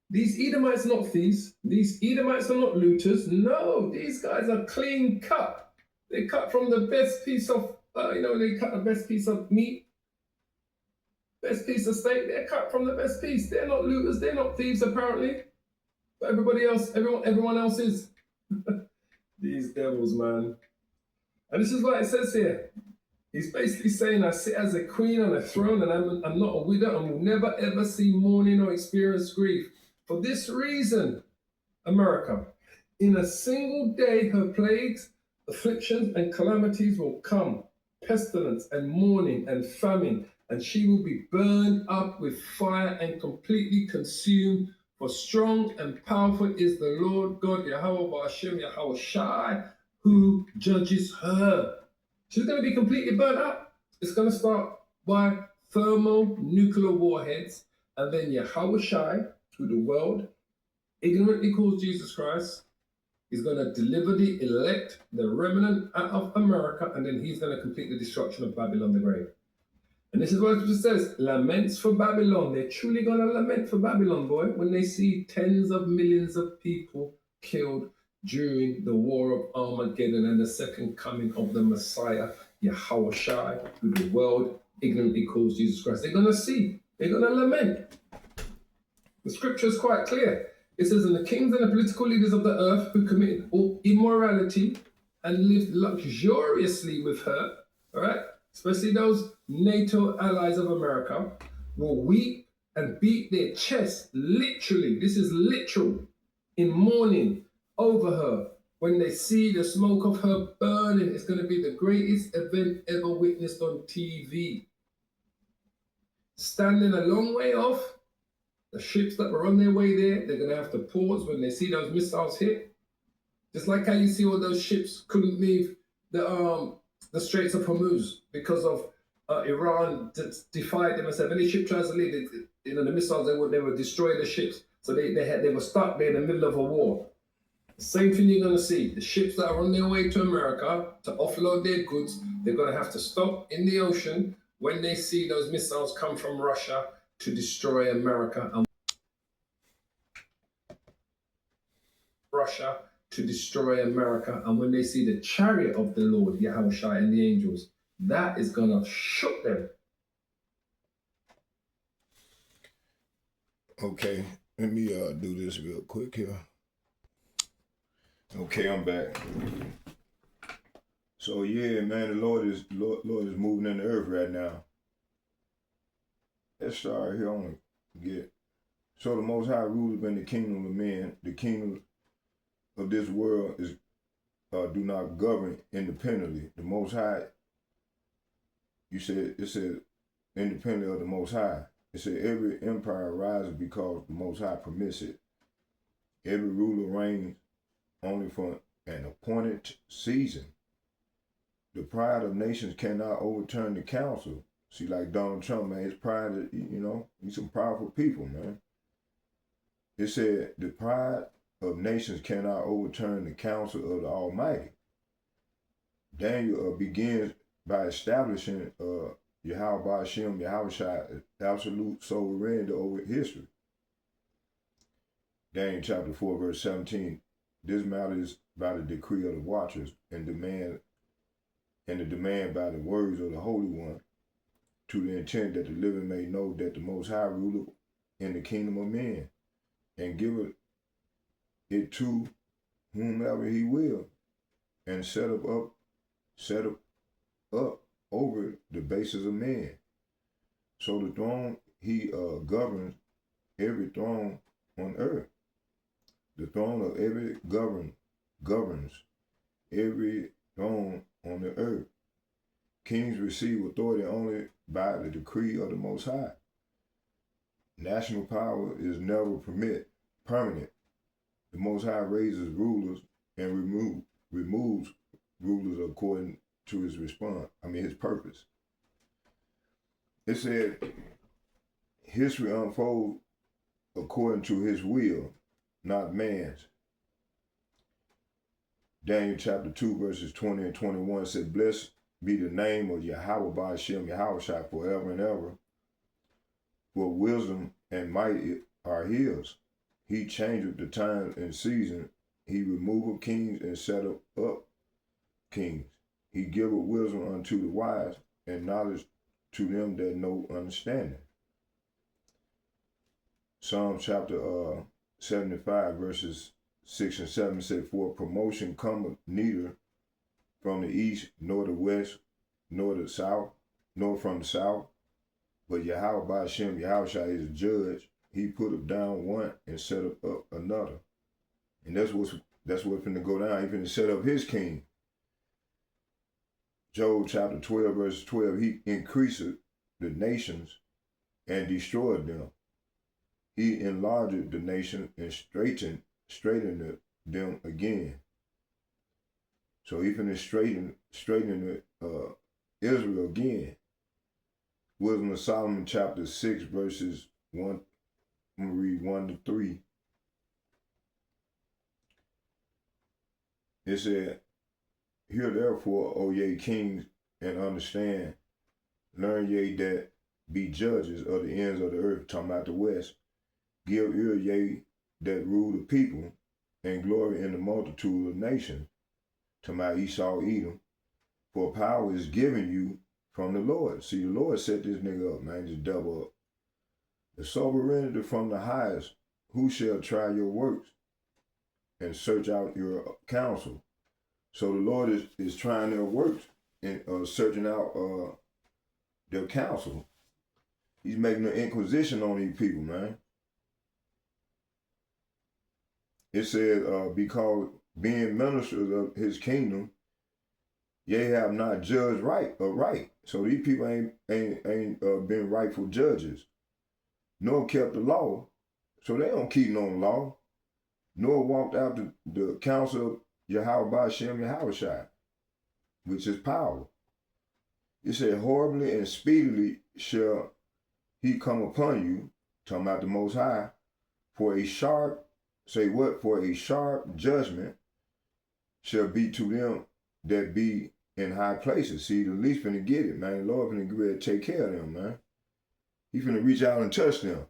These Edomites are not thieves. These Edomites are not looters. No, these guys are clean cut. They cut from the best piece of, they cut the best piece of meat, best piece of steak. They're cut from the best piece. They're not looters. They're not thieves, apparently. But everyone else is. These devils, man. And this is what it says here. He's basically saying, I sit as a queen on a throne, and I'm not a widow, and will never ever see mourning or experience grief. For this reason, America, in a single day her plagues, afflictions, and calamities will come, pestilence and mourning and famine, and she will be burned up with fire and completely consumed. For strong and powerful is the Lord God, Yahweh Ba'ashem, Yahweh Shai, who judges her. She's going to be completely burnt up. It's going to start by thermonuclear warheads, and then Yahweh Shai, who the world ignorantly calls Jesus Christ, is going to deliver the elect, the remnant out of America, and then he's going to complete the destruction of Babylon the Great. And this is what it says, laments for Babylon. They're truly going to lament for Babylon, boy, when they see tens of millions of people killed during the war of Armageddon and the second coming of the Messiah, Yahweh Shai, who the world ignorantly calls Jesus Christ. They're going to see. They're going to lament. The scripture is quite clear. It says, and the kings and the political leaders of the earth who committed all immorality and lived luxuriously with her, all right, especially those NATO allies of America, will weep and beat their chests, literally, this is literal, in mourning over her. When they see the smoke of her burning, it's going to be the greatest event ever witnessed on TV. Standing a long way off, the ships that were on their way there, they're going to have to pause when they see those missiles hit. Just like how you see all those ships couldn't leave the Straits of Hormuz because of Iran defied them and said, if any ship tries to leave, the missiles, they would destroy the ships. So they were stuck there in the middle of a war. The same thing you're going to see. The ships that are on their way to America to offload their goods, they're going to have to stop in the ocean when they see those missiles come from Russia to destroy America and when they see the chariot of the Lord, Yahweh Shai, and the angels, that is going to shock them. Okay, Let me do this real quick here. Okay, I'm back. So yeah, man, the Lord is moving in the earth right now. Let's start here. I want to get. So the Most High ruleth in the kingdom of men. The kingdom of this world is do not govern independently. The Most High. It said independently of the Most High. It said every empire rises because the Most High permits it. Every ruler reigns only for an appointed season. The pride of nations cannot overturn the council. See, like Donald Trump, man, his pride, he's some powerful people, man. It said the pride of nations cannot overturn the counsel of the Almighty. Daniel begins by establishing Yahweh Hashem, Yahushua, absolute sovereignty over history. Daniel chapter 4, verse 17. This matter is by the decree of the watchers and the demand by the words of the Holy One, to the intent that the living may know that the Most High ruleth in the kingdom of men, and giveth it to whomever he will, and set up over the bases of men. So the throne he governs every throne on earth. The throne of every governs every throne on the earth. Kings receive authority only by the decree of the Most High. National power is never permanent. The Most High raises rulers and removes rulers according to his his purpose. It said, history unfolds according to his will, not man's. Daniel chapter 2, verses 20 and 21 said, blessed be the name of Yahweh Ba'ashem Yahushua forever and ever. For wisdom and might are his. He changeth the times and season. He removeth kings and setteth up kings. He giveth wisdom unto the wise and knowledge to them that know understanding. Psalm chapter 75, verses 6 and 7 said, for promotion cometh neither from the east, nor the west, nor the south, nor from the south. But Yahweh Ba'ashem Yahushua is a judge. He puteth down one and setteth up another. And that's what's finna go down. He finna set up his king. Job chapter 12, verse 12, he increaseth the nations and destroyed them. He enlarged the nation and straightened them again. So he finna straighten Israel again. Wisdom of Solomon chapter 6, verses 1, I'm gonna read 1 to 3. It said, hear therefore, O ye kings, and understand. Learn ye that be judges of the ends of the earth, talking about the west. Give ear, ye that rule the people, and glory in the multitude of nations, talking about Esau, Edom. For power is given you from the Lord. See, the Lord set this nigga up, man, just double up. The sovereignty from the highest. Who shall try your works and search out your counsel? So the Lord is trying their works and searching out their counsel. He's making an inquisition on these people, man. It said, because being ministers of his kingdom, ye have not judged right. So these people ain't been rightful judges, nor kept the law. So they don't keep no law, nor walked out the counsel of Yahweh Ba'ashem Yahushua, which is power. It said, horribly and speedily shall he come upon you, talking about the Most High, for a sharp, say what? For a sharp judgment shall be to them that be in high places. See, the least finna get it, man. The Lord finna get ready to take care of them, man. He finna reach out and touch them.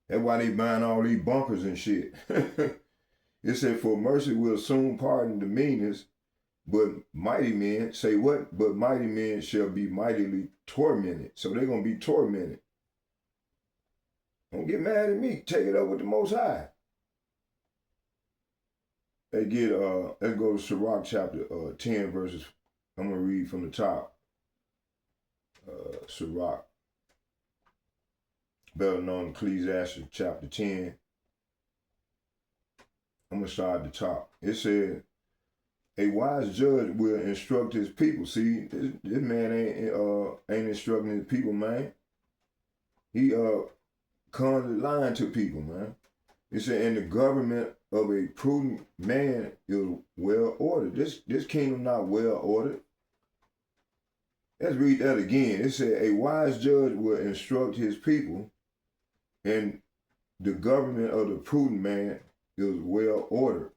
That's why they buying all these bunkers and shit. It said, for mercy will soon pardon the meanest, but mighty men, say what? But mighty men shall be mightily tormented. So they're going to be tormented. Don't get mad at me. Take it up with the Most High. Let's go to Sirach chapter 10 verses. I'm going to read from the top. Sirach, better known Ecclesiastes chapter 10. I'm going to start at the top. It said, a wise judge will instruct his people. See, this man ain't instructing his people, man. He constantly lying to people, man. It said, and the government of a prudent man is well ordered. This kingdom not well ordered. Let's read that again. It said, a wise judge will instruct his people, and the government of the prudent man is well ordered.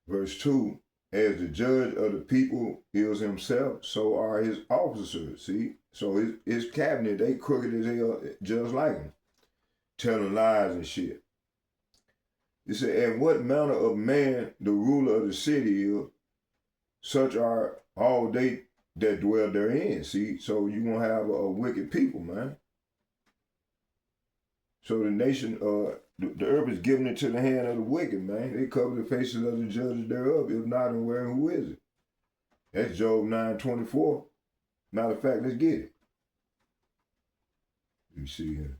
Verse 2, as the judge of the people is himself, so are his officers. See? So his cabinet, they crooked as hell, just like him, telling lies and shit. It said, and what manner of man the ruler of the city is, such are all they that dwell therein. See? So you're going to have a wicked people, man. So the nation, the earth is given into the hand of the wicked, man. They cover the faces of the judges thereof. If not, and where and who is it? That's Job 9:24. Matter of fact, let's get it. Let me see here.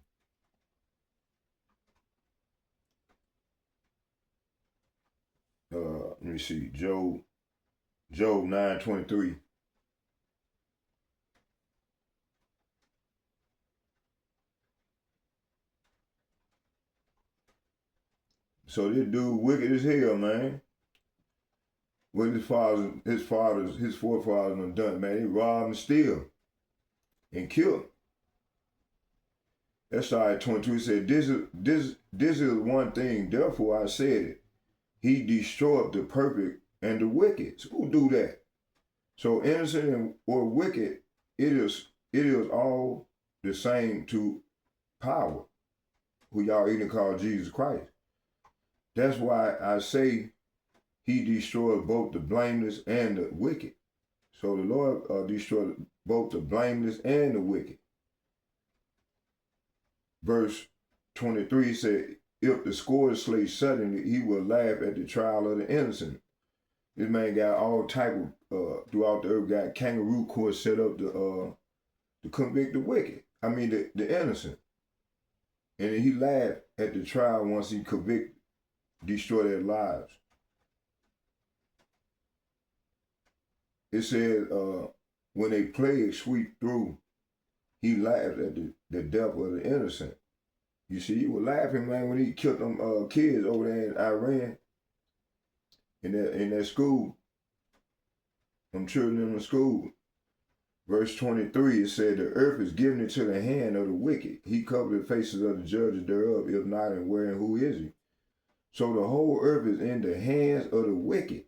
Let me see. Job 9:23. So this dude wicked as hell, man. What his forefathers done, man. They robbed and steal and killed. That's Isaiah 22. He said, this is one thing, therefore I said it. He destroyed the perfect and the wicked. So who do that? So innocent or wicked, it is all the same to power, who y'all even call Jesus Christ. That's why I say he destroyed both the blameless and the wicked. So the Lord destroyed both the blameless and the wicked. Verse 23 said, if the scourge slay suddenly, he will laugh at the trial of the innocent. This man got all type of, throughout the earth, got kangaroo courts set up to convict the wicked. I mean, the innocent. And he laughed at the trial once he destroy their lives. It said, when a plague sweep through, he laughed at the death of the innocent. You see, he was laughing, man, when he killed them kids over there in Iran, in that school, them children in the school. Verse 23, it said, the earth is given into the hand of the wicked. He covered the faces of the judges thereof, if not, and where and who is he? So the whole earth is in the hands of the wicked.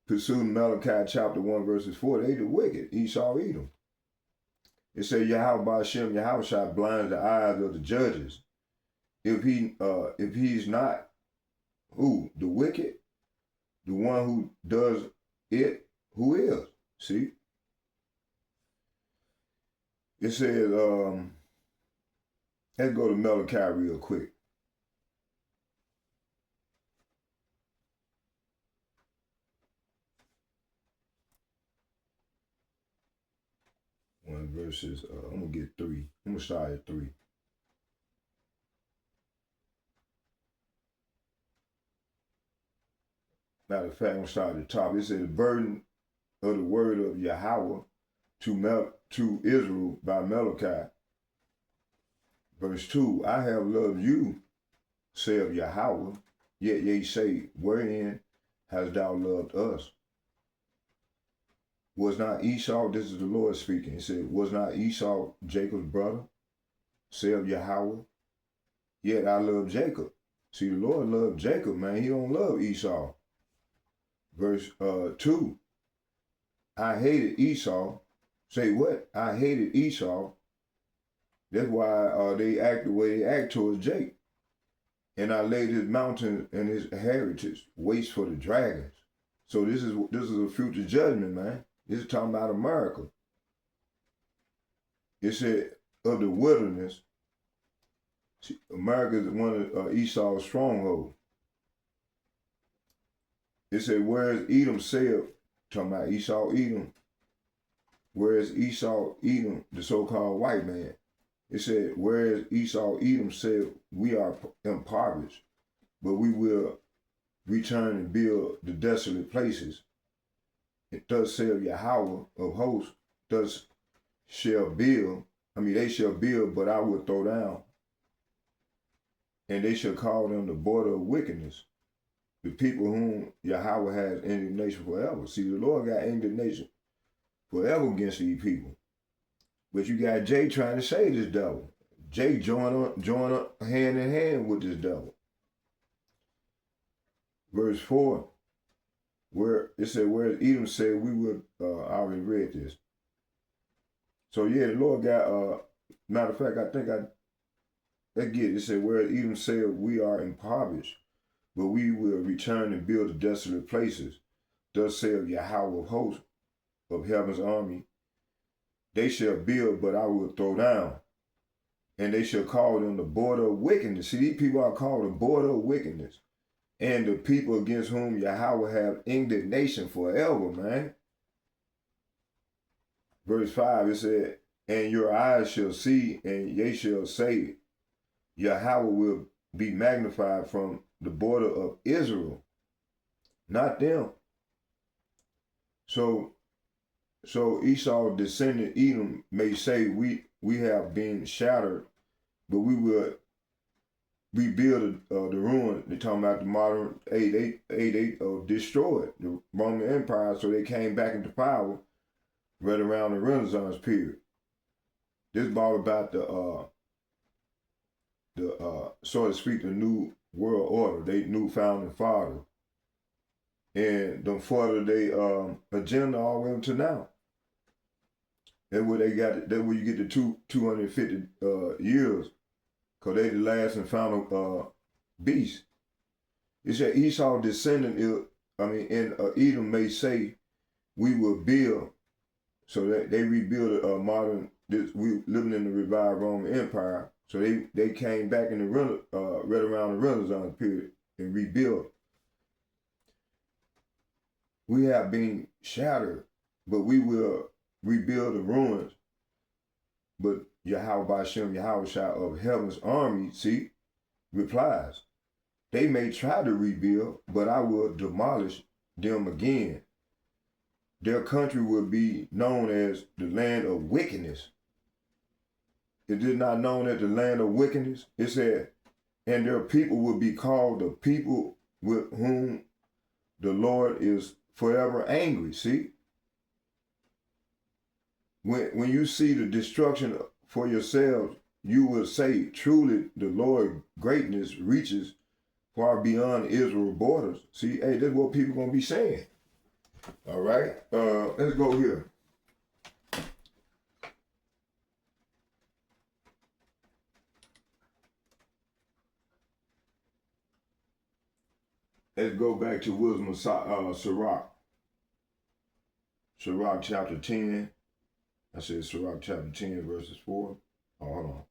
Pursuing Malachi chapter 1 verses 4, they the wicked, Esau, Edom. It said Yahweh Hashem, Yahweh blinds the eyes of the judges. If he's not who? The wicked? The one who does it, who is? See? It says, let's go to Malachi real quick. One verses, I'm going to get 3. I'm going to start at 3. Matter of fact, I'm going to start at the top. It says, burden of the word of Yahweh to Israel by Malachi. Verse 2, I have loved you, saith Yahweh, yet ye say, wherein hast thou loved us? Was not Esau, this is the Lord speaking, he said, was not Esau Jacob's brother, saith Yahweh? Yet I love Jacob. See, the Lord loved Jacob, man. He don't love Esau. Verse 2, I hated Esau. Say what? I hated Esau. That's why they act the way they act towards Jacob. And I laid his mountain and his heritage waste for the dragons. So this is a future judgment, man. This is talking about America. It said, of the wilderness, See, America is one of Esau's strongholds. It said, whereas Edom said, talking about Esau, Edom, whereas Esau, Edom, the so-called white man, it said, whereas Esau, Edom said, we are impoverished, but we will return and build the desolate places. It does say Yahweh of hosts, thus shall build, they shall build, but I will throw down. And they shall call them the border of wickedness, the people whom Yahweh has indignation forever. See, the Lord got indignation forever against these people. But you got Jay trying to save this devil. Jay join up hand in hand with this devil. Verse 4, where it said, whereas Edom said, we would, I already read this. So yeah, the Lord got, matter of fact, I think get it. It said, whereas Edom said, we are impoverished, but we will return and build the desolate places. Thus saith Yahweh of hosts, of heaven's army. They shall build, but I will throw down. And they shall call them the border of wickedness. See, these people are called the border of wickedness. And the people against whom Yahweh have indignation forever, man. Verse 5, it said, and your eyes shall see, and ye shall say, Yahweh will be magnified from the border of Israel, not them. So Esau descendant Edom may say, we have been shattered, but we will rebuild the ruin. They're talking about the modern 888 destroyed the Roman Empire, so they came back into power right around the Renaissance period. This is all about the so to speak, the new world order, they new founding father. And them further they agenda all the way up to now. That's where they got it, that's where you get the 250 years, because they the last and final beast. It said Esau descendant, and Edom may say, we will build, so that they rebuild a modern, we living in the revived Roman Empire. So they came back in the right around the Renaissance period and rebuilt. We have been shattered, but we will rebuild the ruins. But Yahweh Bashem, Yahweh Shah of heaven's army, see, replies, they may try to rebuild, but I will demolish them again. Their country will be known as the land of wickedness. It is not known as the land of wickedness. It said, and their people will be called the people with whom the Lord is forever angry. See? When you see the destruction for yourselves, you will say, truly the Lord's greatness reaches far beyond Israel's borders. See, hey, that's what people gonna be saying. All right, let's go here. Let's go back to Wisdom of Sirach. Sirach chapter 10. I said Sirach chapter 10, verses 4. Oh, hold on.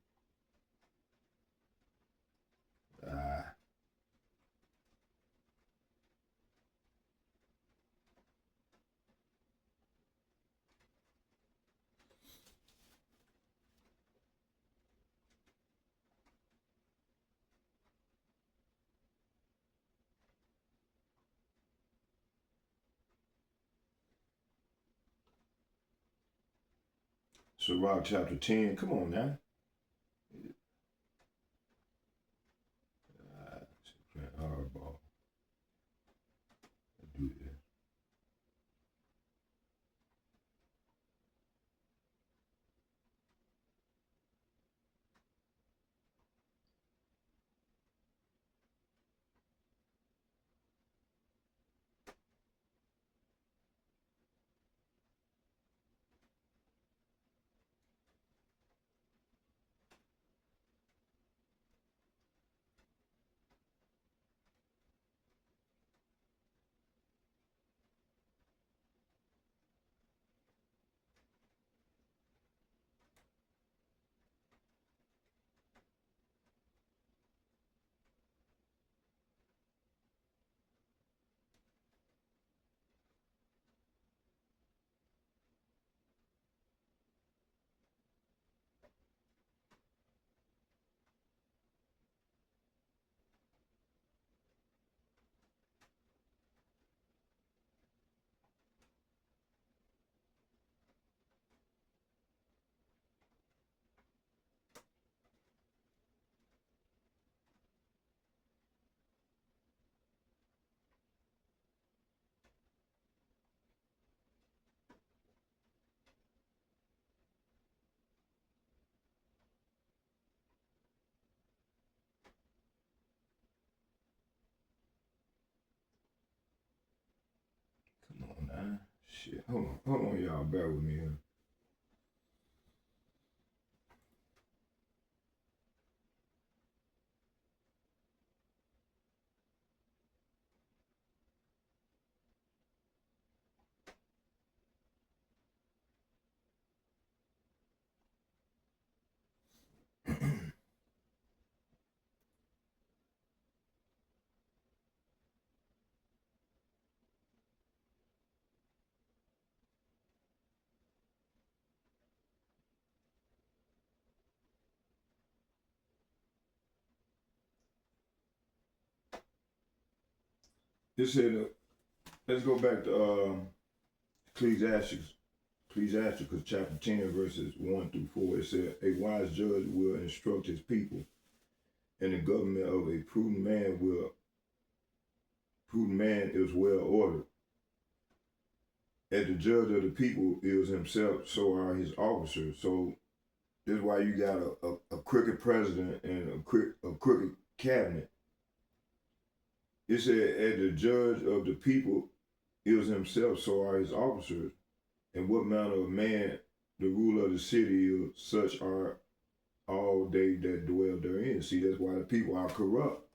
Sirach chapter 10. Come on now. Hardball. Do this. Shit, hold on, y'all. Bear with me here. It said, let's go back to Ecclesiastes chapter 10, verses 1 through 4. It said, a wise judge will instruct his people, and the government of a prudent man is well ordered. As the judge of the people is himself, so are his officers. So this is why you got a crooked president and a crooked cabinet. It said, as the judge of the people is himself, so are his officers. And what manner of man the ruler of the city is, such are all they that dwell therein. See, that's why the people are corrupt.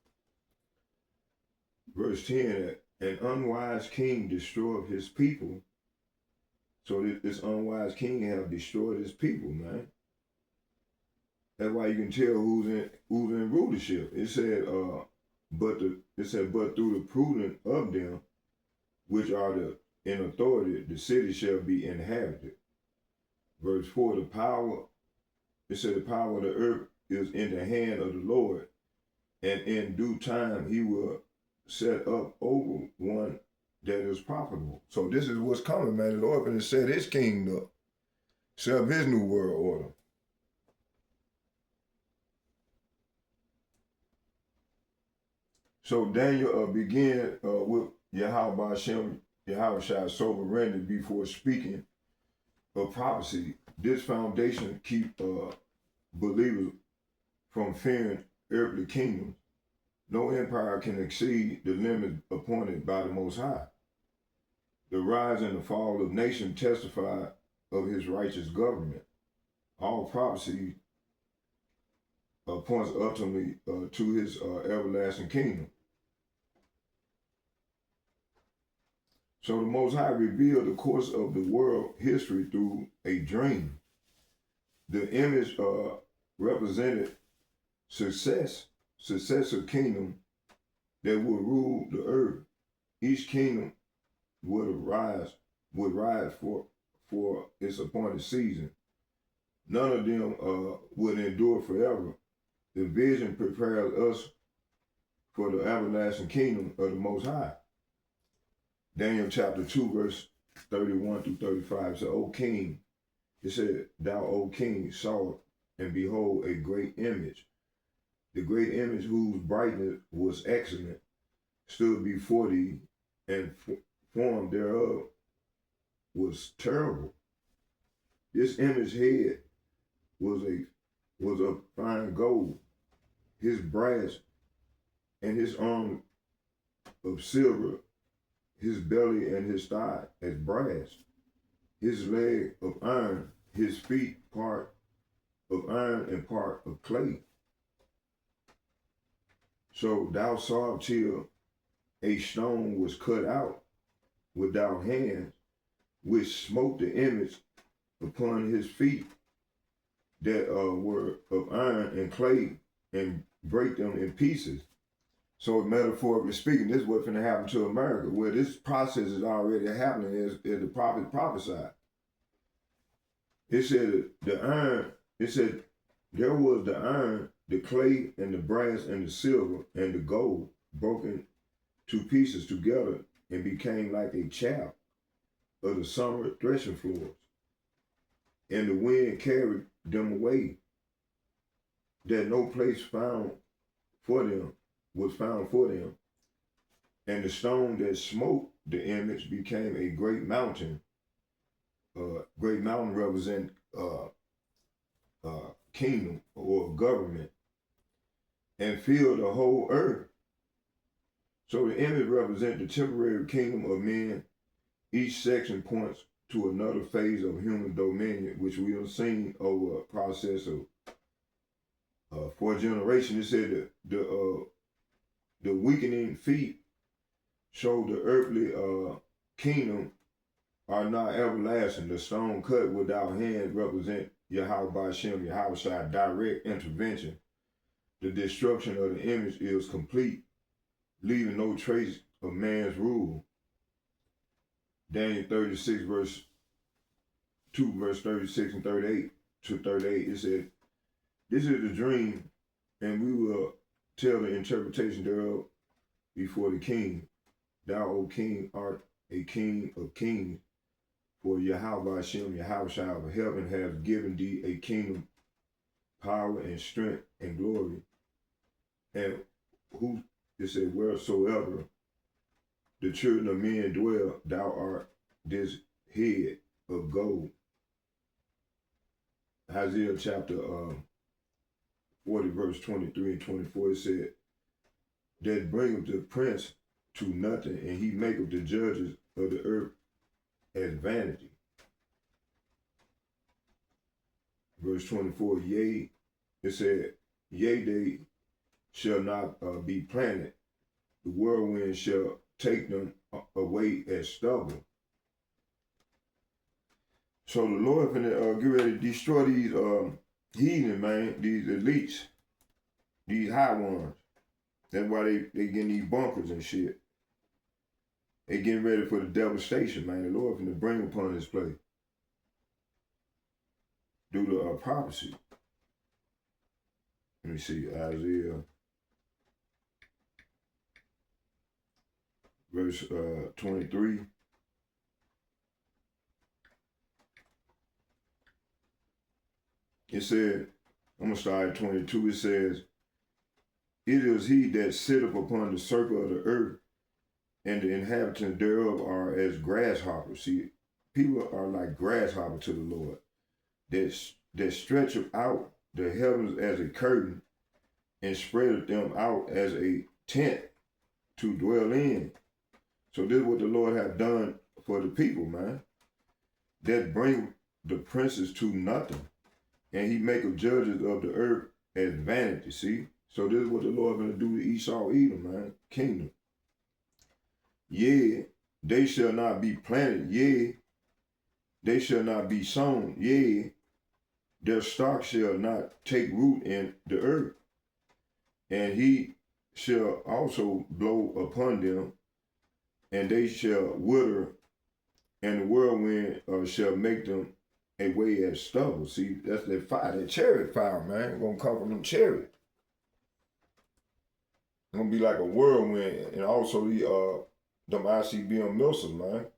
Verse 10, an unwise king destroyed his people. So this unwise king have destroyed his people, man. That's why you can tell who's in rulership. It said, but through the prudence of them, which are in authority, the city shall be inhabited. Verse 4, the power of the earth is in the hand of the Lord, and in due time he will set up over one that is profitable. So this is what's coming, man. The Lord has set his kingdom up, set up his new world order. So Daniel began with Yahweh Hashem, Yahushua sovereignty before speaking of prophecy. This foundation keep believers from fearing earthly kingdoms. No empire can exceed the limit appointed by the Most High. The rise and the fall of nations testify of his righteous government. All prophecy points ultimately to his everlasting kingdom. So the Most High revealed the course of the world history through a dream. The image represented successive kingdom that would rule the earth. Each kingdom would rise for its appointed season. None of them would endure forever. The vision prepares us for the everlasting kingdom of the Most High. Daniel chapter 2, verse 31 through 35 said, O king, it said, thou, O king, saw and behold a great image. The great image whose brightness was excellent stood before thee, and form thereof was terrible. This image head was of fine gold, his brass and his arm of silver, his belly and his thigh as brass, his leg of iron, his feet part of iron and part of clay. So thou sawest till a stone was cut out without hands, which smote the image upon his feet that were of iron and clay, and break them in pieces. So metaphorically speaking, this is what's going to happen to America, where this process is already happening as the prophet prophesied. It said there was the iron, the clay, and the brass, and the silver, and the gold broken to pieces together and became like a chaff of the summer threshing floors. And the wind carried them away, that no place was found for them. And the stone that smote the image became a great mountain. Great mountain represent kingdom or government, and filled the whole earth. So the image represents the temporary kingdom of men Each section points to another phase of human dominion, which we have seen over a process of 4 generations. It said that the weakening feet show the earthly kingdom are not everlasting. The stone cut without hands represent Yahweh Hashem, Yahweh direct intervention. The destruction of the image is complete, leaving no trace of man's rule. Daniel 36 verse 2, verse 36 and 38 to 38, it said, "This is the dream, and we will tell the interpretation thereof before the king. Thou, O king, art a king of kings, for Yahweh Hashem, Yahweh of heaven, has given thee a kingdom, power, and strength, and glory. And who," it said, "wheresoever the children of men dwell, thou art this head of gold." Isaiah chapter 40, verse 23 and 24, it said, "That bringeth the prince to nothing, and he maketh the judges of the earth as vanity." Verse 24, "Yea," it said, "Yea, they shall not be planted. The whirlwind shall take them away as stubble." So the Lord finna get ready to destroy these heathen, man, these elites, these high ones. That's why they getting these bunkers and shit. They getting ready for the devastation, man. The Lord finna bring upon this place due to prophecy. Let me see, Isaiah verse 23. It said, I'm gonna start at 22. It says, "It is he that sitteth upon the circle of the earth, and the inhabitants thereof are as grasshoppers." See, people are like grasshoppers to the Lord. That stretcheth out the heavens as a curtain, and spreadeth them out as a tent to dwell in. So this is what the Lord hath done for the people, man. That bring the princes to nothing, and he maketh judges of the earth as vanity. See? So this is what the Lord gonna do to Esau, Edom, man. Kingdom. "Yea, they shall not be planted. Yea, they shall not be sown. Yea, their stock shall not take root in the earth. And he shall also blow upon them, and they shall wither, and the whirlwind shall make them a way as stubble." See, that's that fire, that chariot fire, man. It's gonna come from them chariots. It's gonna be like a whirlwind, and also them ICBM missiles, man.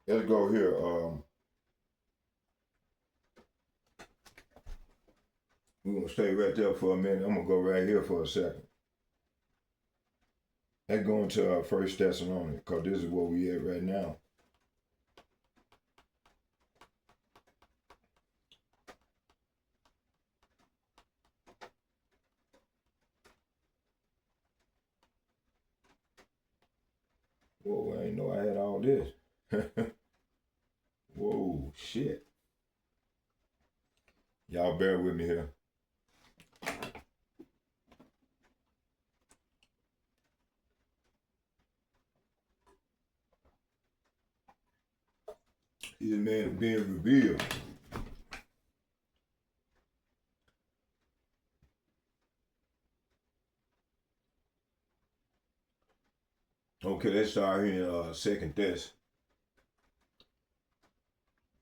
Let's go here. We're gonna stay right there for a minute. I'm gonna go right here for a second. Let's go into 1 Thessalonians, because this is where we at right now. Whoa, I didn't know I had all this. Whoa, shit. Y'all bear with me here. These men are being revealed. Okay, let's start here in 2 Thess.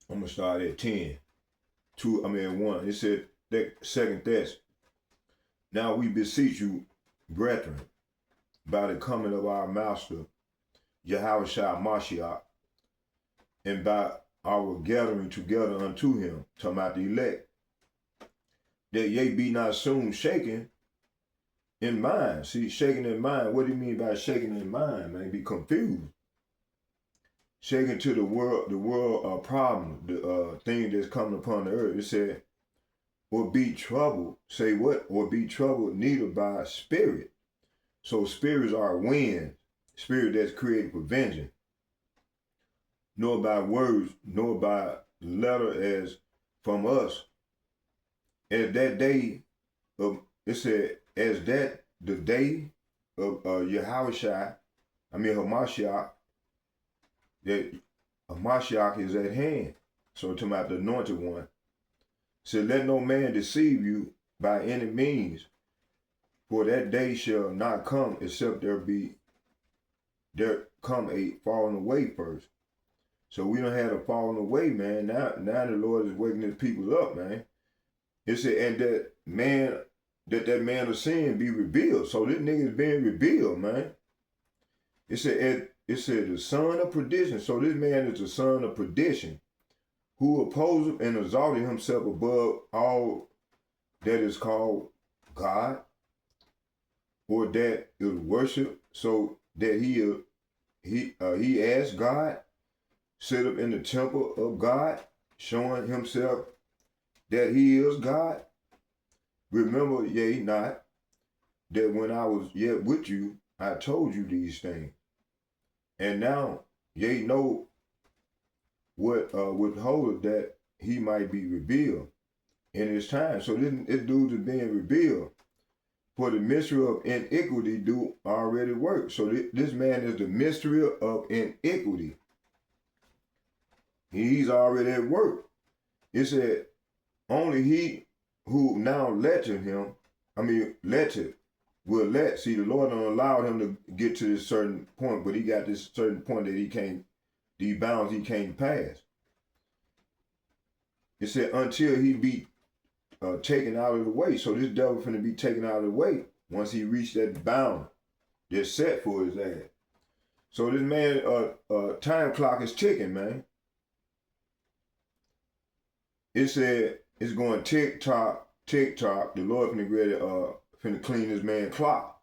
I'm gonna start at 10. 1. It said that 2 Thess. "Now we beseech you, brethren, by the coming of our Master, Yahweh Mashiach, and by our gathering together unto him," talking about the elect, "that ye be not soon shaken in mind." See, shaken in mind, what do you mean by shaken in mind, man? Be confused. Shaken to the world problem, the thing that's coming upon the earth. It said, "Or be troubled." Say what? "Or be troubled neither by spirit." So spirits are winds. spirit that's created for vengeance, nor by words, nor by letter as from us. As that day of, it said, as that the day of Yahushua, Hamashiach, that Hamashiach is at hand. So talking about the anointed one. Said, let no man deceive you by any means, for that day shall not come except there come a falling away first. So we don't have a falling away, man. Now the Lord is waking his people up, man. It said, and that man of sin be revealed. So this nigga is being revealed, man. It said the son of perdition. So this man is the son of perdition, who opposed and exalted himself above all that is called God, or that is worship, so that he as God sit up in the temple of God, showing himself that he is God. Remember ye not that when I was yet with you, I told you these things. And now ye know what withholdeth that he might be revealed in his time. So this dude is being revealed. For the mystery of iniquity do already work. So this man is the mystery of iniquity. He's already at work. It said, only he who now will let. See, the Lord don't allow him to get to this certain point, but he got this certain point that these bounds he can't pass. It said, until he be taken out of the way. So this devil finna be taken out of the way once he reached that bound that's set for his ass. So this man, time clock is ticking, man. It said it's going tick tock, tick tock. The Lord finna clean this man clock.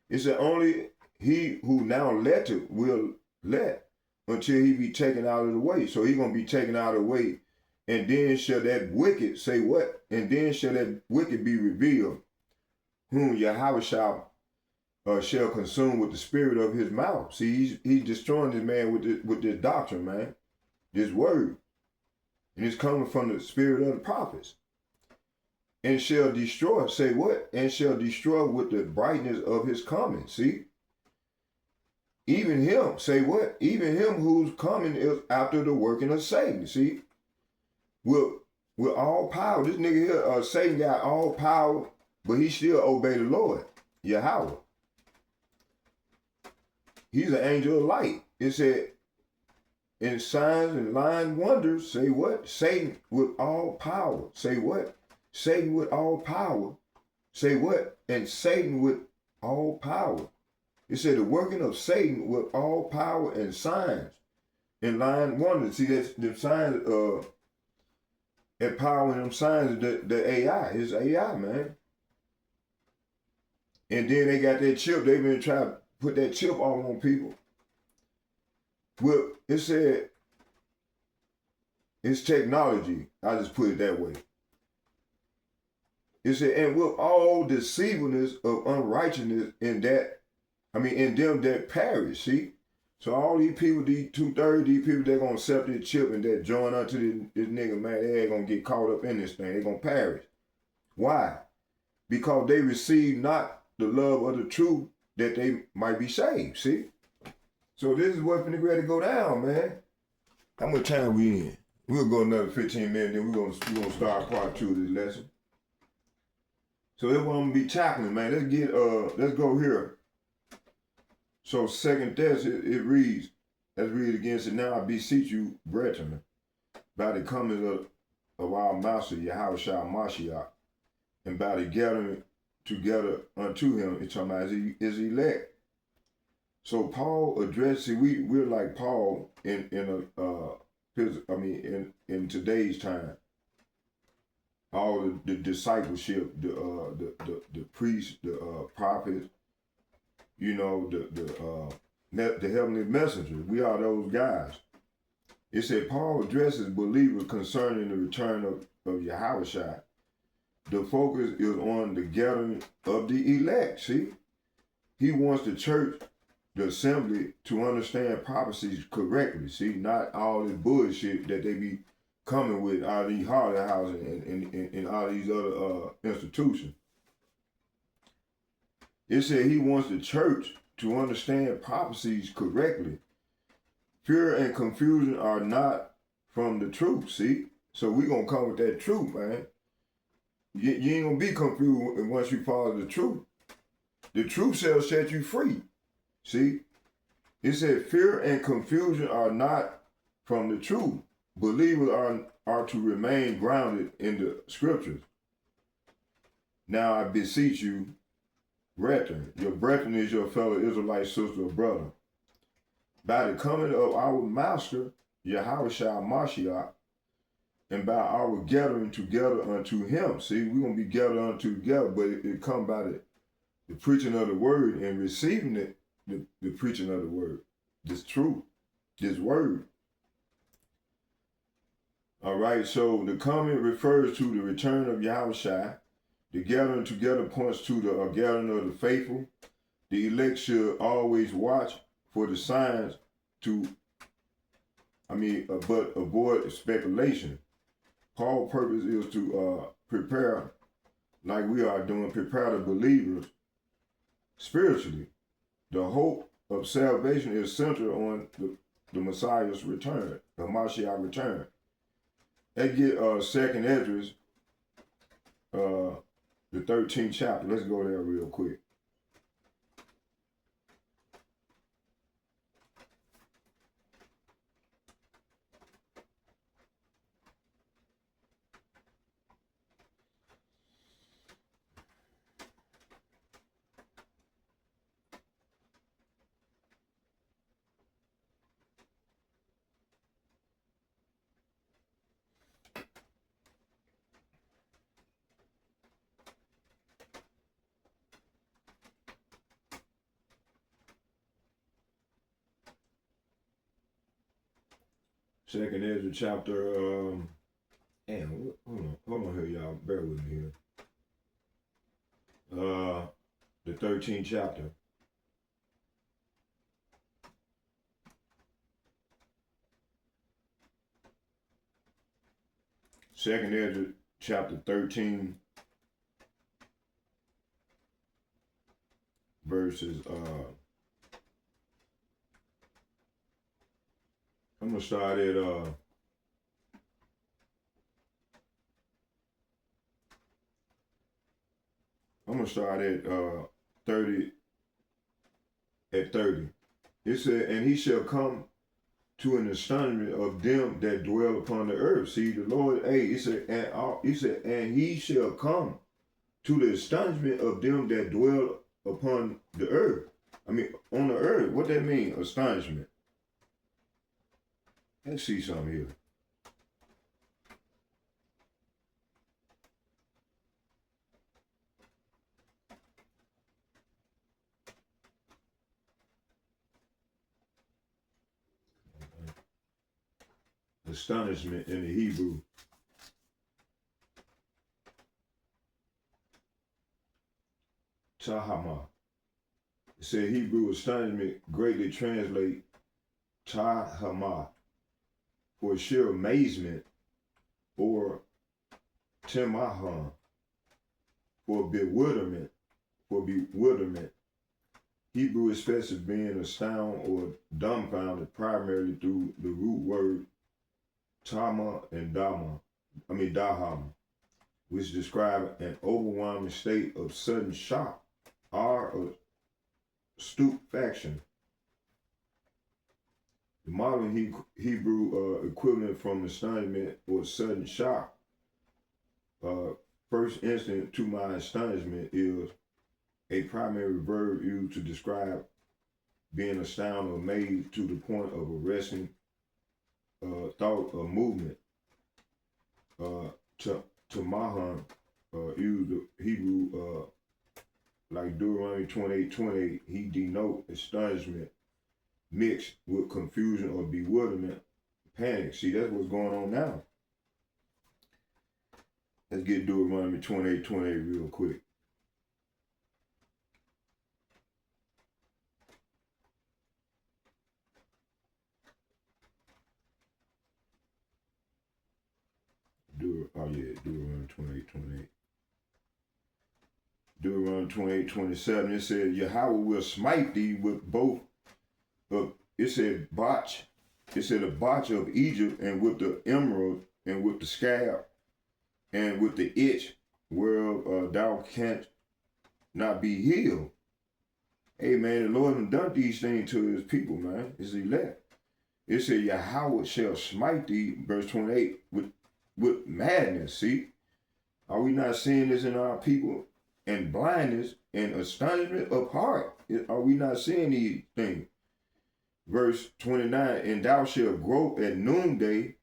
It said only he who now letteth will let until he be taken out of the way. So he gonna be taken out of the way. And then shall that wicked, say what? And then shall that wicked be revealed, whom Yahweh shall consume with the spirit of his mouth. See, he's destroying this man with this doctrine, man, this word. And it's coming from the spirit of the prophets. And shall destroy, say what? And shall destroy with the brightness of his coming. See? Even him, say what? Even him whose coming is after the working of Satan. See? With all power. This nigga here, Satan got all power, but he still obey the Lord, Yahweh. He's an angel of light. It said, in signs and lying wonders, say what? Satan with all power. Say what? Satan with all power. Say what? And Satan with all power. It said the working of Satan with all power and signs and lying wonders. See, that's the signs, empowering them signs, the AI, his AI, man. And then they got that chip. They've been trying to put that chip on people. Well, it said it's technology. I just put it that way. It said, and with all deceivableness of unrighteousness in them that perish. See? So all these people, these 2/3, these people, they're going to accept this chip and they're join unto this nigga, man. They ain't going to get caught up in this thing. They're going to perish. Why? Because they receive not the love of the truth that they might be saved. See? So this is what's finna ready to go down, man. How much time we in? We'll go another 15 minutes, then we're gonna start part 2 of this lesson. So that's what I'm gonna be tackling, man. Let's go here. So second test, it reads, let's read it again. So now I beseech you, brethren, by the coming of our master Yahushua Mashiach, and by the gathering together unto him, it's talking about his elect. So Paul addressed, see, we're like Paul in today's time. All the discipleship, the priests, the prophets, you know, the heavenly messengers. We are those guys. It said Paul addresses believers concerning the return of Yahushua. The focus is on the gathering of the elect. See, he wants the church the assembly to understand prophecies correctly. See, not all this bullshit that they be coming with out of these holiday houses and all these other institutions. It said he wants the church to understand prophecies correctly. Fear and confusion are not from the truth, see? So we gonna come with that truth, man. You ain't gonna be confused once you follow the truth. The truth shall set you free. See? It said fear and confusion are not from the truth. Believers are to remain grounded in the scriptures. Now I beseech you, brethren, your brethren is your fellow Israelite sister or brother, by the coming of our Master, Yahushua Mashiach, and by our gathering together unto him. See, we're going to be gathered unto together, but it come by the preaching of the word and receiving it, the preaching of the word, this truth, this word. All right, so the coming refers to the return of Yahushua. The gathering together points to the gathering of the faithful. The elect should always watch for the signs but avoid speculation. Paul's purpose is to prepare, like we are doing, prepare the believers spiritually. The hope of salvation is centered on the Messiah's return, the Mashiach return. Let's get 2nd Esdras, the 13th chapter. Let's go there real quick. Second Ezra chapter, hold on here, y'all. Bear with me here. The 13th chapter. Second Ezra chapter 13, verses, I'm gonna start at I'm gonna start at 30. At 30, it said, "And he shall come to an astonishment of them that dwell upon the earth." See, the Lord, he said, and he shall come to the astonishment of them that dwell upon the earth. I mean, on the earth. What that mean? Astonishment. Let's see something here. Astonishment in the Hebrew. Tahama. It said Hebrew astonishment greatly translate Tahama, for sheer amazement, or Temaha, for bewilderment, Hebrew expresses being astounded or dumbfounded primarily through the root word Tama and Daham, which describe an overwhelming state of sudden shock or stupefaction. The modern Hebrew equivalent from astonishment or sudden shock, first instant to my astonishment, is a primary verb used to describe being astounded or amazed to the point of arresting thought or movement. Tamahan used the Hebrew like Deuteronomy 28:28. He denote astonishment mixed with confusion or bewilderment, panic. See, that's what's going on now. Let's get Deuteronomy 28:28 real quick. yeah, Deuteronomy 28:28. Deuteronomy 28:27. It said, Yahweh will smite thee with both of, it said botch. It said a botch of Egypt, and with the emerald, and with the scab, and with the itch, whereof thou canst not be healed. Hey man, the Lord has done these things to his people, man. His elect. It said, Yahweh shall smite thee, verse 28, with madness. See? Are we not seeing this in our people? And blindness and astonishment of heart. Are we not seeing these things? Verse 29, and thou shalt grope at noonday,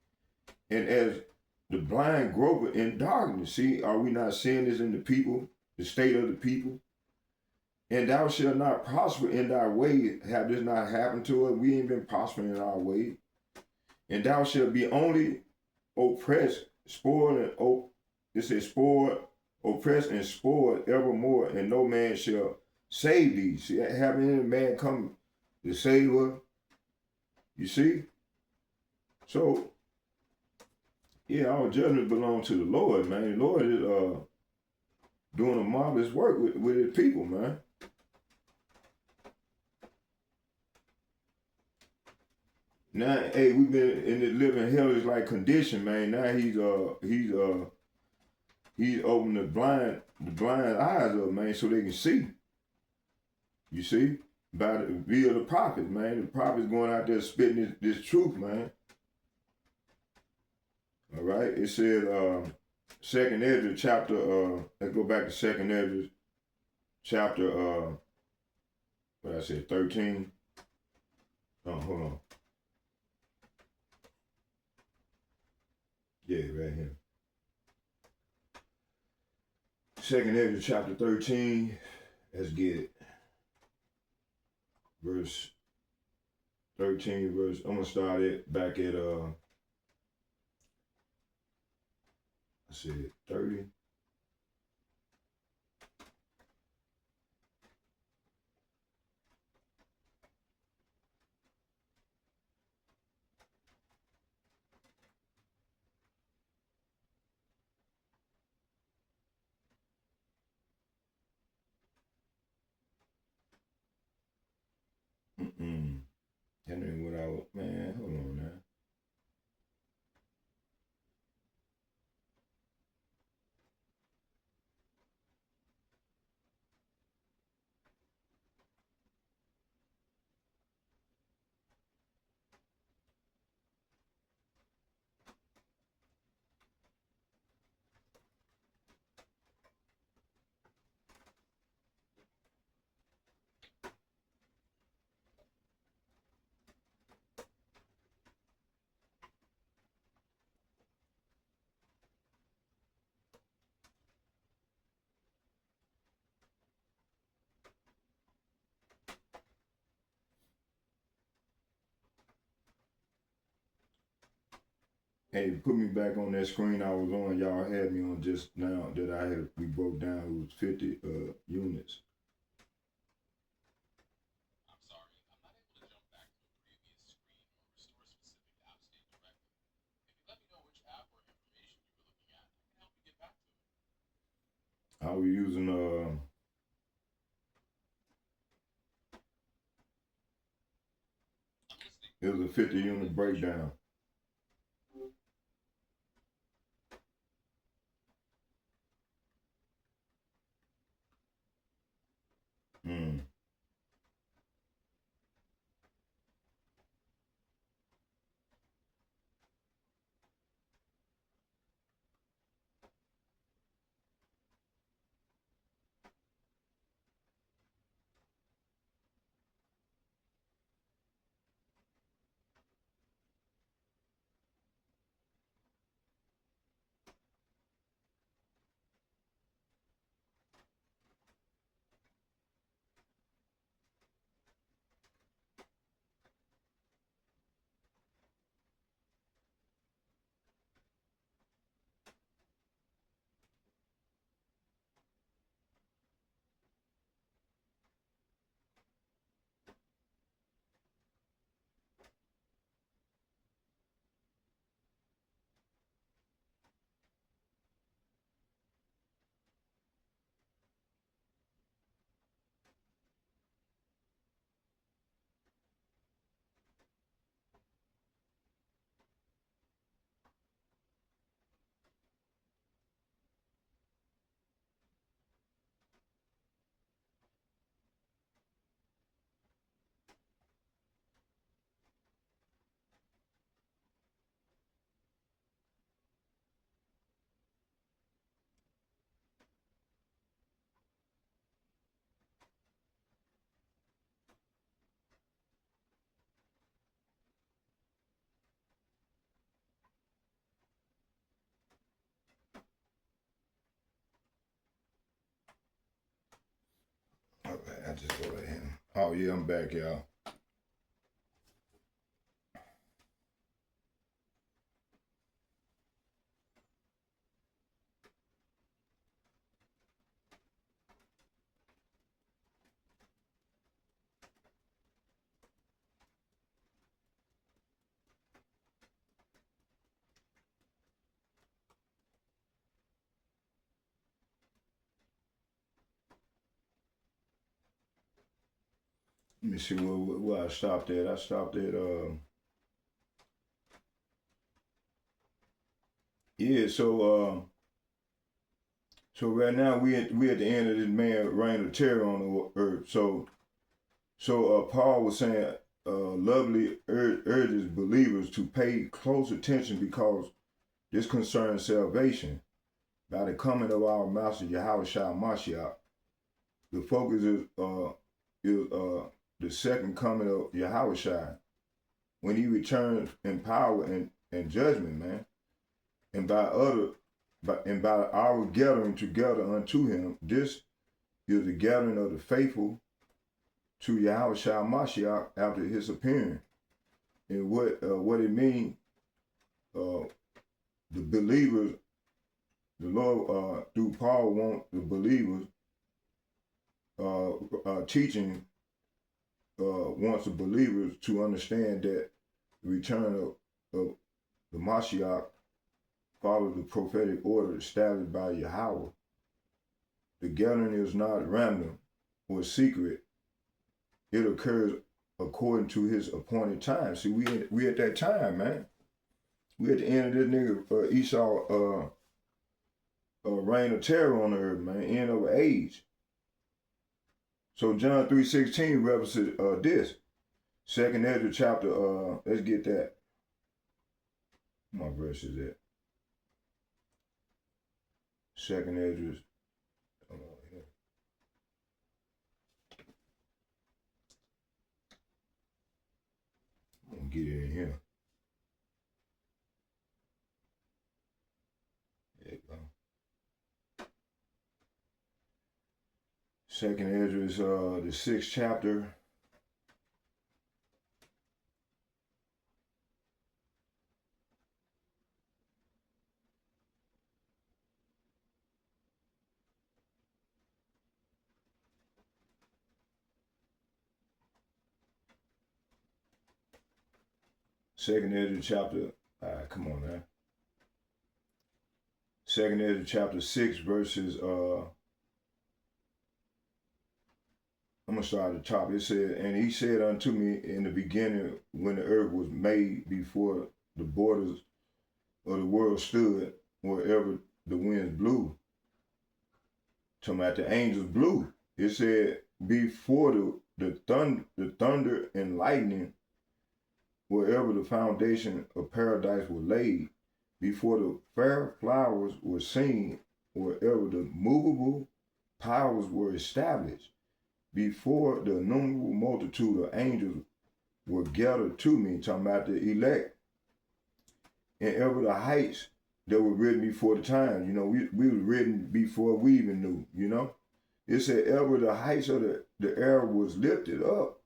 and as the blind grope in darkness. See, are we not seeing this in the people, the state of the people? And thou shalt not prosper in thy way. Have this not happened to us? We ain't been prospering in our way. And thou shalt be only oppressed, spoiled, and it says spoiled, oppressed, and spoiled evermore, and no man shall save thee. See, having any man come to save us? You see? So, yeah, our judgment belongs to the Lord, man. The Lord is doing a marvelous work with his people, man. Now, hey, we've been in the living hellish-like condition, man. Now he's opened the blind eyes up, man, so they can see. You see? Via the prophets, man. The prophets going out there spitting this truth, man. All right. It said, Second Ezra chapter, let's go back to Second Ezra chapter, what I said, 13. Oh, hold on. Yeah, right here. Second Ezra chapter 13. Let's get it. Verse 13, I'm gonna start it back at I said 30. That ain't what I was, man, hold on now. Hey, put me back on that screen I was on. Y'all had me on just now that we broke down. It was 50 units. I was using it was a 50 unit breakdown. just go to him. Oh yeah, I'm back, y'all. Let me see where I stopped at. I stopped at yeah. So right now we at the end of this man reign of terror on the earth. So Paul was saying, lovely urges believers to pay close attention because this concerns salvation by the coming of our Master Yahushua Mashiach. The focus is the second coming of Yahushua when he returns in power and judgment, man, and by our gathering together unto him. This is the gathering of the faithful to Yahushua Mashiach after his appearing. And what it means, the believers, the Lord through Paul want the believers teaching wants the believers to understand that the return of the Mashiach follows the prophetic order established by Yahweh. The gathering is not random or secret. It occurs according to his appointed time. See, we at that time, man. We at the end of this nigga Esau reign of terror on the earth, man. End of age. So John 3:16 references this. 2nd Ezra chapter, let's get that. My verse is that. 2nd Ezra. I'm gonna get it in here. There you go. 2nd Ezra is the 6th chapter. Second Ezra chapter, come on, man. 2nd Ezra chapter 6 verses, I'm going to start at the top. It said, and he said unto me in the beginning when the earth was made, before the borders of the world stood, wherever the winds blew. Talking about the angels blew. It said, before the thunder and lightning, wherever the foundation of paradise was laid, before the fair flowers were seen, wherever the movable powers were established, before the innumerable multitude of angels were gathered to me, talking about the elect, and ever the heights that were written before the time. You know, we were written before we even knew, you know. It said ever the heights of the air was lifted up,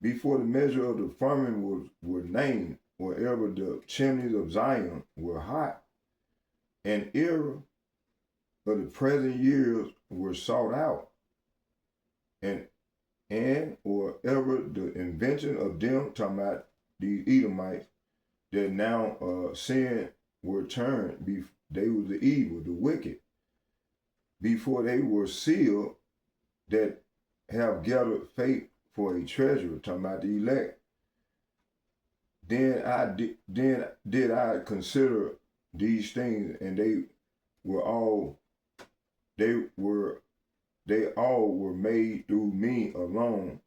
before the measure of the firmament were named, wherever the chimneys of Zion were hot, and era of the present years were sought out, and or ever the invention of them, talking about these Edomites, that now sin were turned, they were the evil, the wicked, before they were sealed, that have gathered faith for a treasure, talking about the elect. Then did I consider these things, and they all were made through me alone,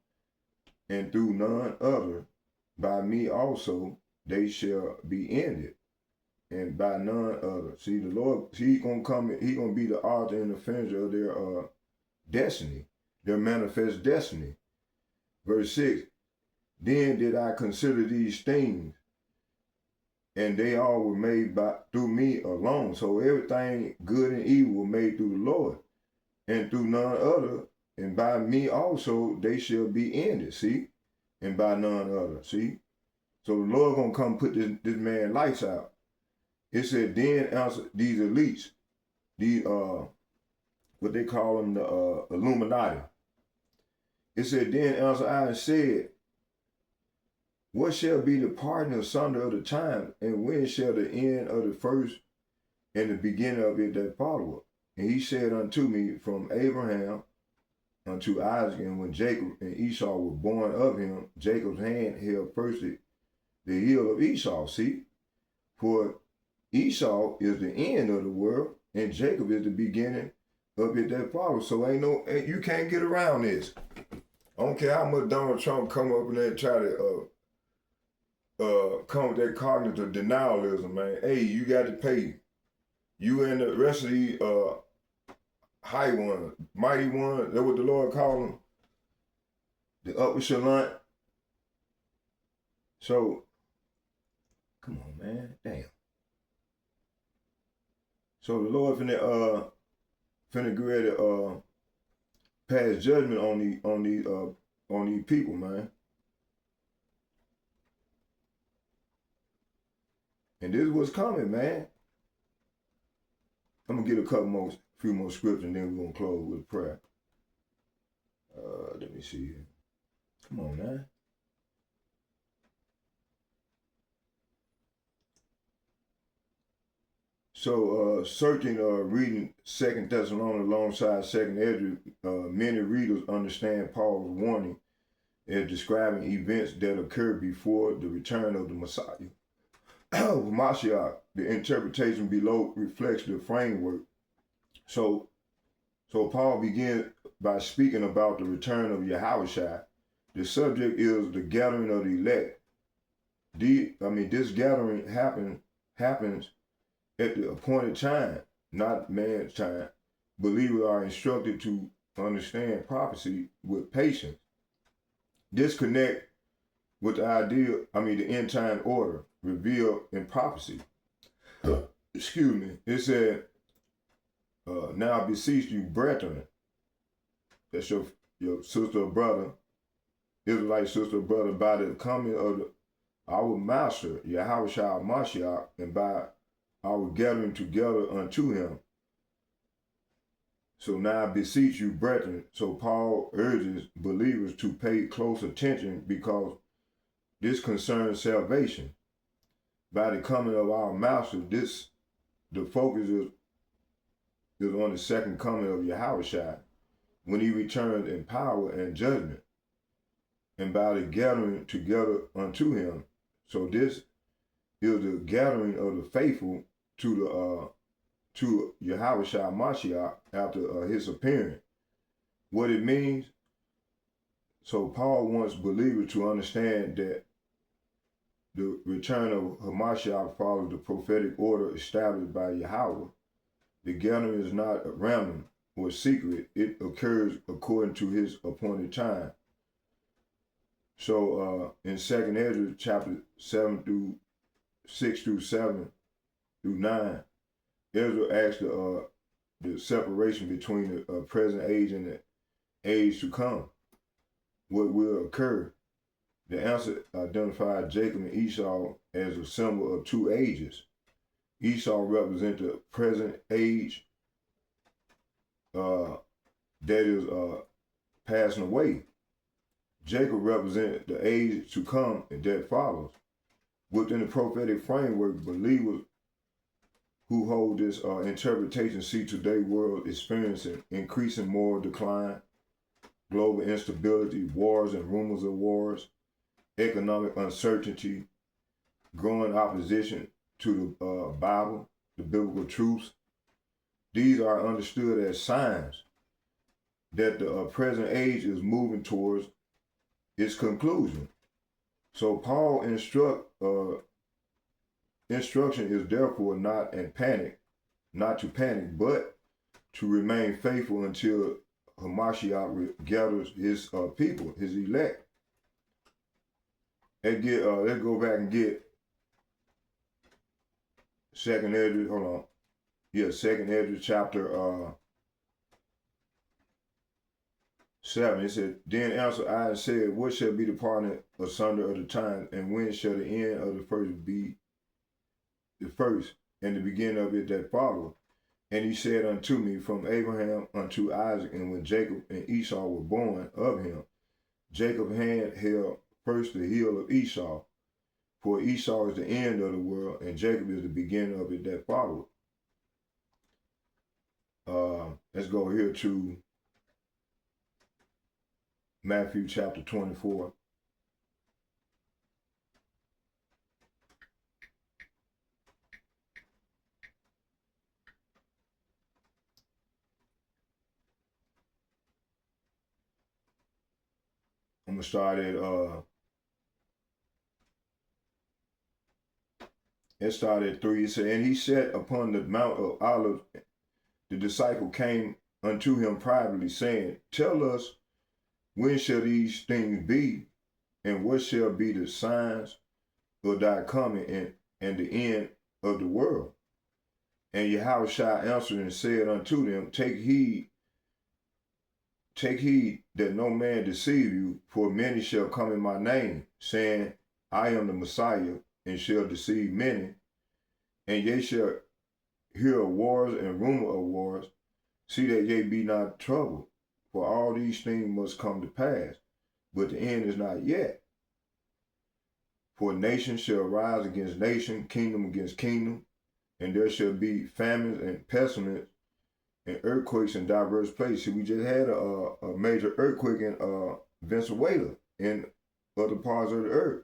and through none other. By me also they shall be ended, and by none other. See, the Lord, he gonna come, he gonna be the author and the finisher of their destiny, their manifest destiny. Verse 6, then did I consider these things, and they all were made through me alone. So everything good and evil were made through the Lord, and through none other, and by me also they shall be ended, see? And by none other, see? So the Lord gonna come put this man lights out. It said, then answer these elites, the what they call them, the Illuminati. It said, then answer I and said, what shall be the parting asunder of the time, and when shall the end of the first and the beginning of it that followeth? And he said unto me, from Abraham unto Isaac, and when Jacob and Esau were born of him, Jacob's hand held firstly the heel of Esau, see? For Esau is the end of the world, and Jacob is the beginning of it that follows. So you can't get around this. I don't care how much Donald Trump come up and they try to come with that cognitive denialism, man. Hey, you got to pay. You and the rest of the high ones, mighty ones, that's what the Lord called them, the upper echelon. So, come on, man, damn. So the Lord finna get ready to pass judgment on these people, man. And this is what's coming, man. I'm gonna get a few more scriptures, and then we're gonna close with a prayer. Let me see here. Come on, man. So, reading 2 Thessalonians alongside 2 Ezra, many readers understand Paul's warning as describing events that occurred before the return of the Messiah. Mashiach, the interpretation below reflects the framework. So Paul begins by speaking about the return of Yahushua. The subject is the gathering of the elect. This gathering happens at the appointed time, not man's time. Believers are instructed to understand prophecy with patience. Disconnect with the end time order revealed in prophecy. Excuse me. It said, now I beseech you, brethren, that's your sister or brother, Israelite sister or brother, by the coming of our Master, Yahushua Mashiach, and by our gathering together unto him. So now I beseech you, brethren. So Paul urges believers to pay close attention because this concerns salvation. By the coming of our Master, the focus is on the second coming of Yahushua, when he returns in power and judgment, and by the gathering together unto him. So this is the gathering of the faithful to Yahushua Mashiach after his appearing. What it means, so Paul wants believers to understand that the return of Hamashiach follows the prophetic order established by Yahweh. The gathering is not random or secret. It occurs according to his appointed time. So in 2 Ezra chapter 6 through 7 through 9, Ezra asked the separation between the present age and the age to come. What will occur? The answer identified Jacob and Esau as a symbol of two ages. Esau represents the present age that is passing away. Jacob represents the age to come that follows. Within the prophetic framework, believers who hold this interpretation see today's world experiencing increasing moral decline, global instability, wars and rumors of wars, economic uncertainty, growing opposition to the Bible, the biblical truths. These are understood as signs that the present age is moving towards its conclusion. So Paul's instruction is therefore not to panic, but to remain faithful until Hamashiach gathers his people, his elect. Let's go back and get 2 Ezra, hold on. Yeah, 2 Ezra chapter 7, it said, Then answered I and said, What shall be the parting asunder of the time, and when shall the end of the first be the first, and the beginning of it that followeth? And he said unto me, From Abraham unto Isaac, and when Jacob and Esau were born of him, Jacob's hand held first the heel of Esau, for Esau is the end of the world, and Jacob is the beginning of it that followeth. Let's go here to Matthew chapter 24. I'm gonna start at it started at 3. It said, And he sat upon the Mount of Olives. The disciple came unto him privately, saying, Tell us, when shall these things be, and what shall be the signs of thy coming and the end of the world? And Yahushua answered and said unto them, Take heed that no man deceive you, for many shall come in my name, saying, I am the Messiah, and shall deceive many. And ye shall hear of wars and rumor of wars. See that ye be not troubled, for all these things must come to pass, but the end is not yet. For nation shall rise against nation, kingdom against kingdom, and there shall be famines and pestilence and earthquakes in diverse places. See, we just had a major earthquake in Venezuela and other parts of the earth.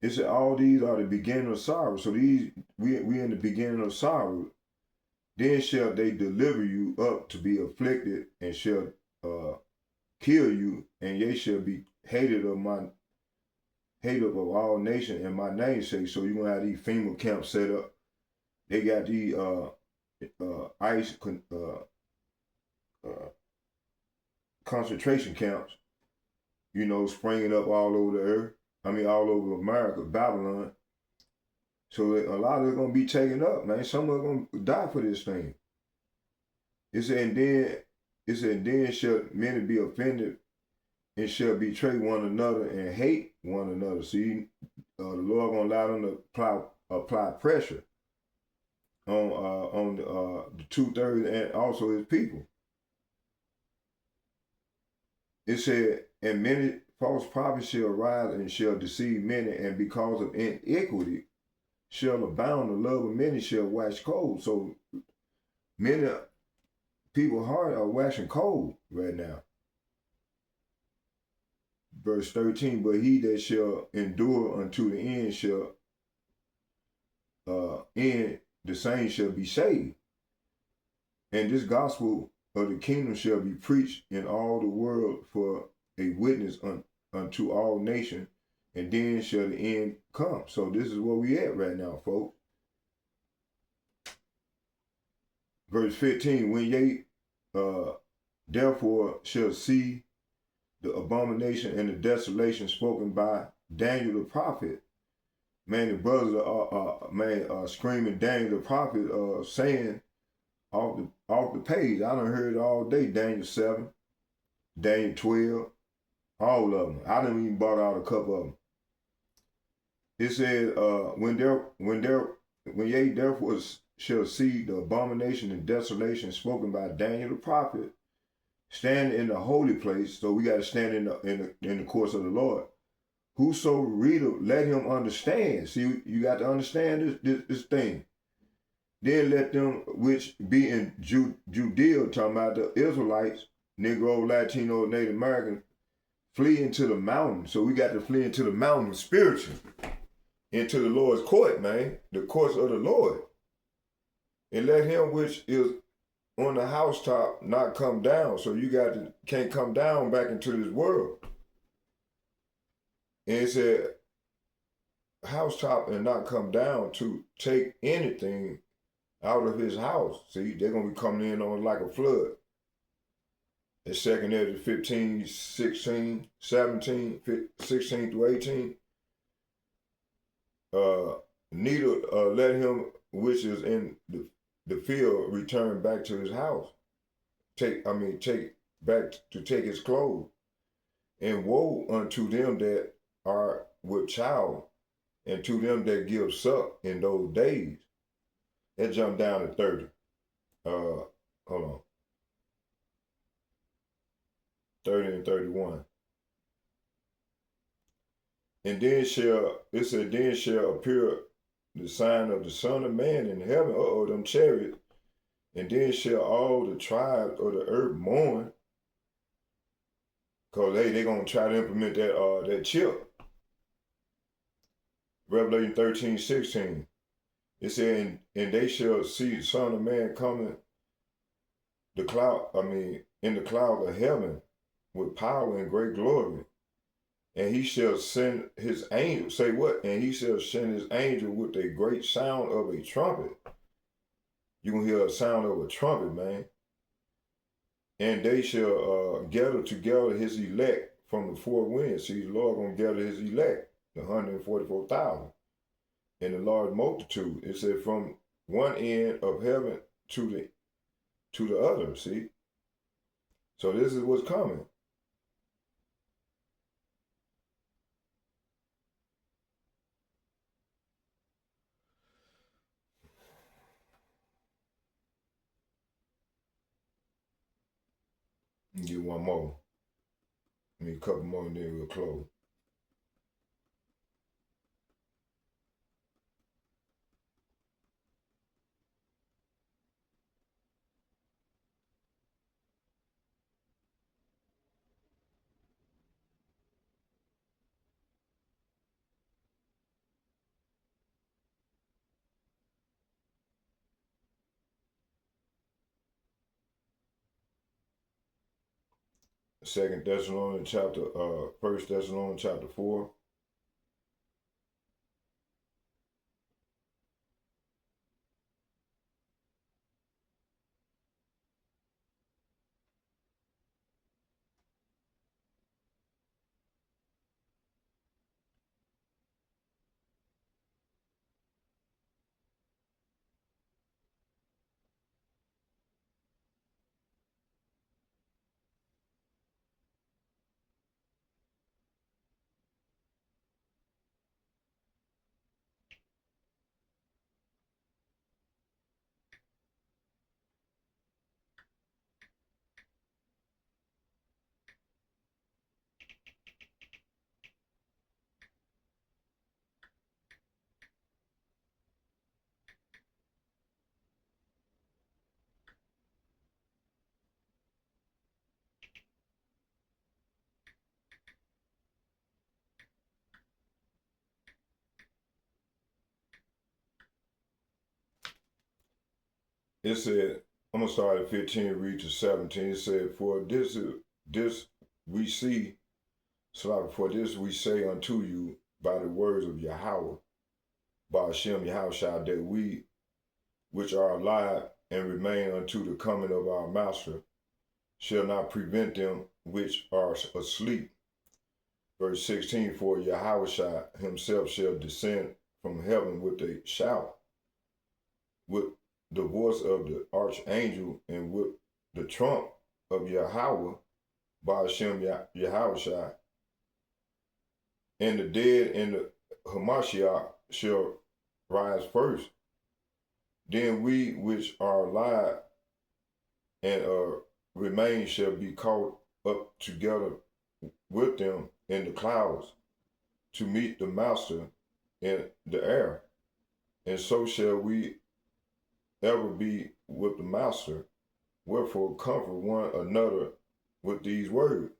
It said all these are the beginning of sorrow. So we in the beginning of sorrow. Then shall they deliver you up to be afflicted, and shall kill you, and ye shall be hated of all nations in my name's sake. So you're gonna have these FEMA camps set up. They got these ICE concentration camps, springing up all over the earth. All over America, Babylon. So a lot of it's gonna be taken up, man. Some of them gonna die for this thing. It said, then shall many be offended, and shall betray one another and hate one another. See, the Lord gonna allow them to apply pressure on the 2/3 and also his people. It said, and many false prophets shall rise and shall deceive many, and because of iniquity shall abound, the love of many shall wax cold. So many people's heart are waxing cold right now. Verse 13, but he that shall endure unto the end shall end, the same shall be saved. And this gospel of the kingdom shall be preached in all the world for a witness unto all nations, and then shall the end come. So this is where we at right now, folks. Verse 15, when ye therefore shall see the abomination and the desolation spoken by Daniel the prophet. Man, the brothers are screaming Daniel the prophet, saying off the page. I done heard it all day. Daniel 7, Daniel 12, all of them. I done even bought out a couple of them. It said, when ye therefore shall see the abomination and desolation spoken by Daniel the prophet, stand in the holy place. So we got to stand in the courts of the Lord. Whoso readeth, let him understand. See, you got to understand this thing. Then let them which be in Judea, talking about the Israelites, Negro, Latino, Native American, flee into the mountain. So we got to flee into the mountain spiritually, into the Lord's court, man, the courts of the Lord. And let him which is on the housetop not come down. So you can't come down back into this world. And it said, housetop and not come down to take anything out of his house. See, they're going to be coming in on like a flood. In 2 Ezra 15, 16, 17, 16 through 18. Neither let him which is in the field return back to his house. Take back to take his clothes. And woe unto them that are with child, and to them that give suck in those days. That jumped down to 30. Hold on. 30 and 31. And then shall appear the sign of the Son of Man in heaven, them chariots. And then shall all the tribes of the earth mourn, because they're going to try to implement that chip. Revelation 13:16. It said, and they shall see the Son of Man coming in the cloud of heaven with power and great glory. And he shall send his angel, say what? And he shall send his angel with a great sound of a trumpet. You're going to hear a sound of a trumpet, man. And they shall gather together his elect from the four winds. See, the Lord going to gather his elect, the 144,000, and the large multitude. It said from one end of heaven to the other, see? So this is what's coming. Get one more. A couple more and then we'll close. Second Thessalonians chapter, 1 Thessalonians chapter 4. It said, I'm going to start at 15 and read to 17. It said, for this we say unto you by the words of Yahweh, by Hashem Yahushua, that we which are alive and remain unto the coming of our Master shall not prevent them which are asleep. Verse 16, for Yahushua himself shall descend from heaven with a shout, with the voice of the archangel, and with the trump of Yahweh, by Hashem Yahushua, and the dead and the Hamashiach shall rise first. Then we which are alive and remain shall be caught up together with them in the clouds to meet the Master in the air. And so shall we ever be with the Master. Wherefore comfort one another with these words.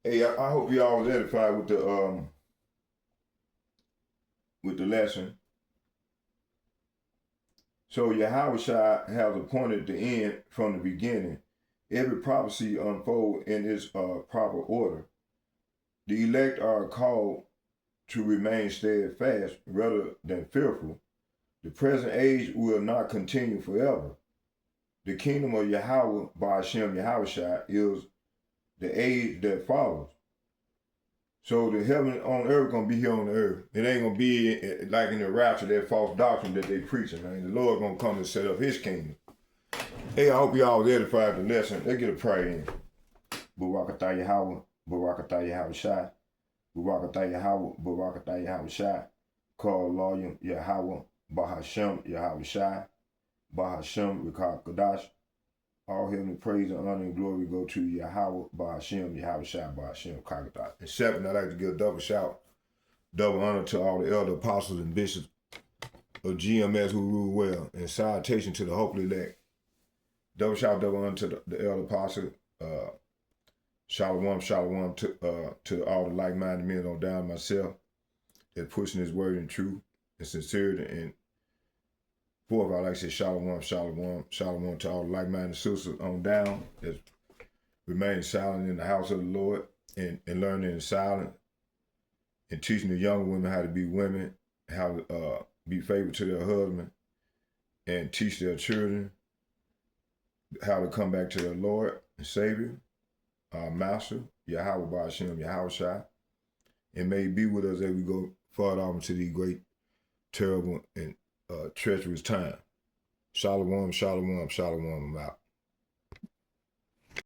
Hey, I hope y'all was edified with the lesson. So Yahushua has appointed the end from the beginning. Every prophecy unfolds in its proper order. The elect are called to remain steadfast rather than fearful. The present age will not continue forever. The kingdom of Yahweh by Hashem Yahushua is the age that follows. So the heaven on earth gonna be here on the earth. It ain't gonna be like in the rapture, that false doctrine that they preaching. Man. The Lord gonna come and set up his kingdom. Hey, I hope y'all was edified the lesson. Let's get a prayer in. Barakatah Yahweh, Barakatah Yahweh Shai, Barakatah Yahweh, Barakatah Yahweh Shai, Call Lawyer Yahweh, Bahashem Yahweh Shai, Bahashem Rikah Kadash. All heaven and praise and honor and glory go to Yahweh, Bahashem Yahweh Shai, Bahashem Kadash. And seven, I'd like to give a double shout, double honor to all the elder apostles and bishops of GMS who rule well, and salutation to the hopefully elect. Double shout, double honor to the elder apostle. Shalom, shalom to all the like-minded men on down myself that pushing his word in truth and sincerity. And fourth, I like to say shalom, shalom, shalom to all the like-minded sisters on down that remain silent in the house of the Lord and learning in silence and teaching the younger women how to be women, how to be faithful to their husband, and teach their children how to come back to their Lord and Savior, our Master, Yahweh Ba'ashem, Yahweh Shai, and may be with us as we go further on into these great, terrible, and treacherous times. Shalom, shalom, shalom, I'm out.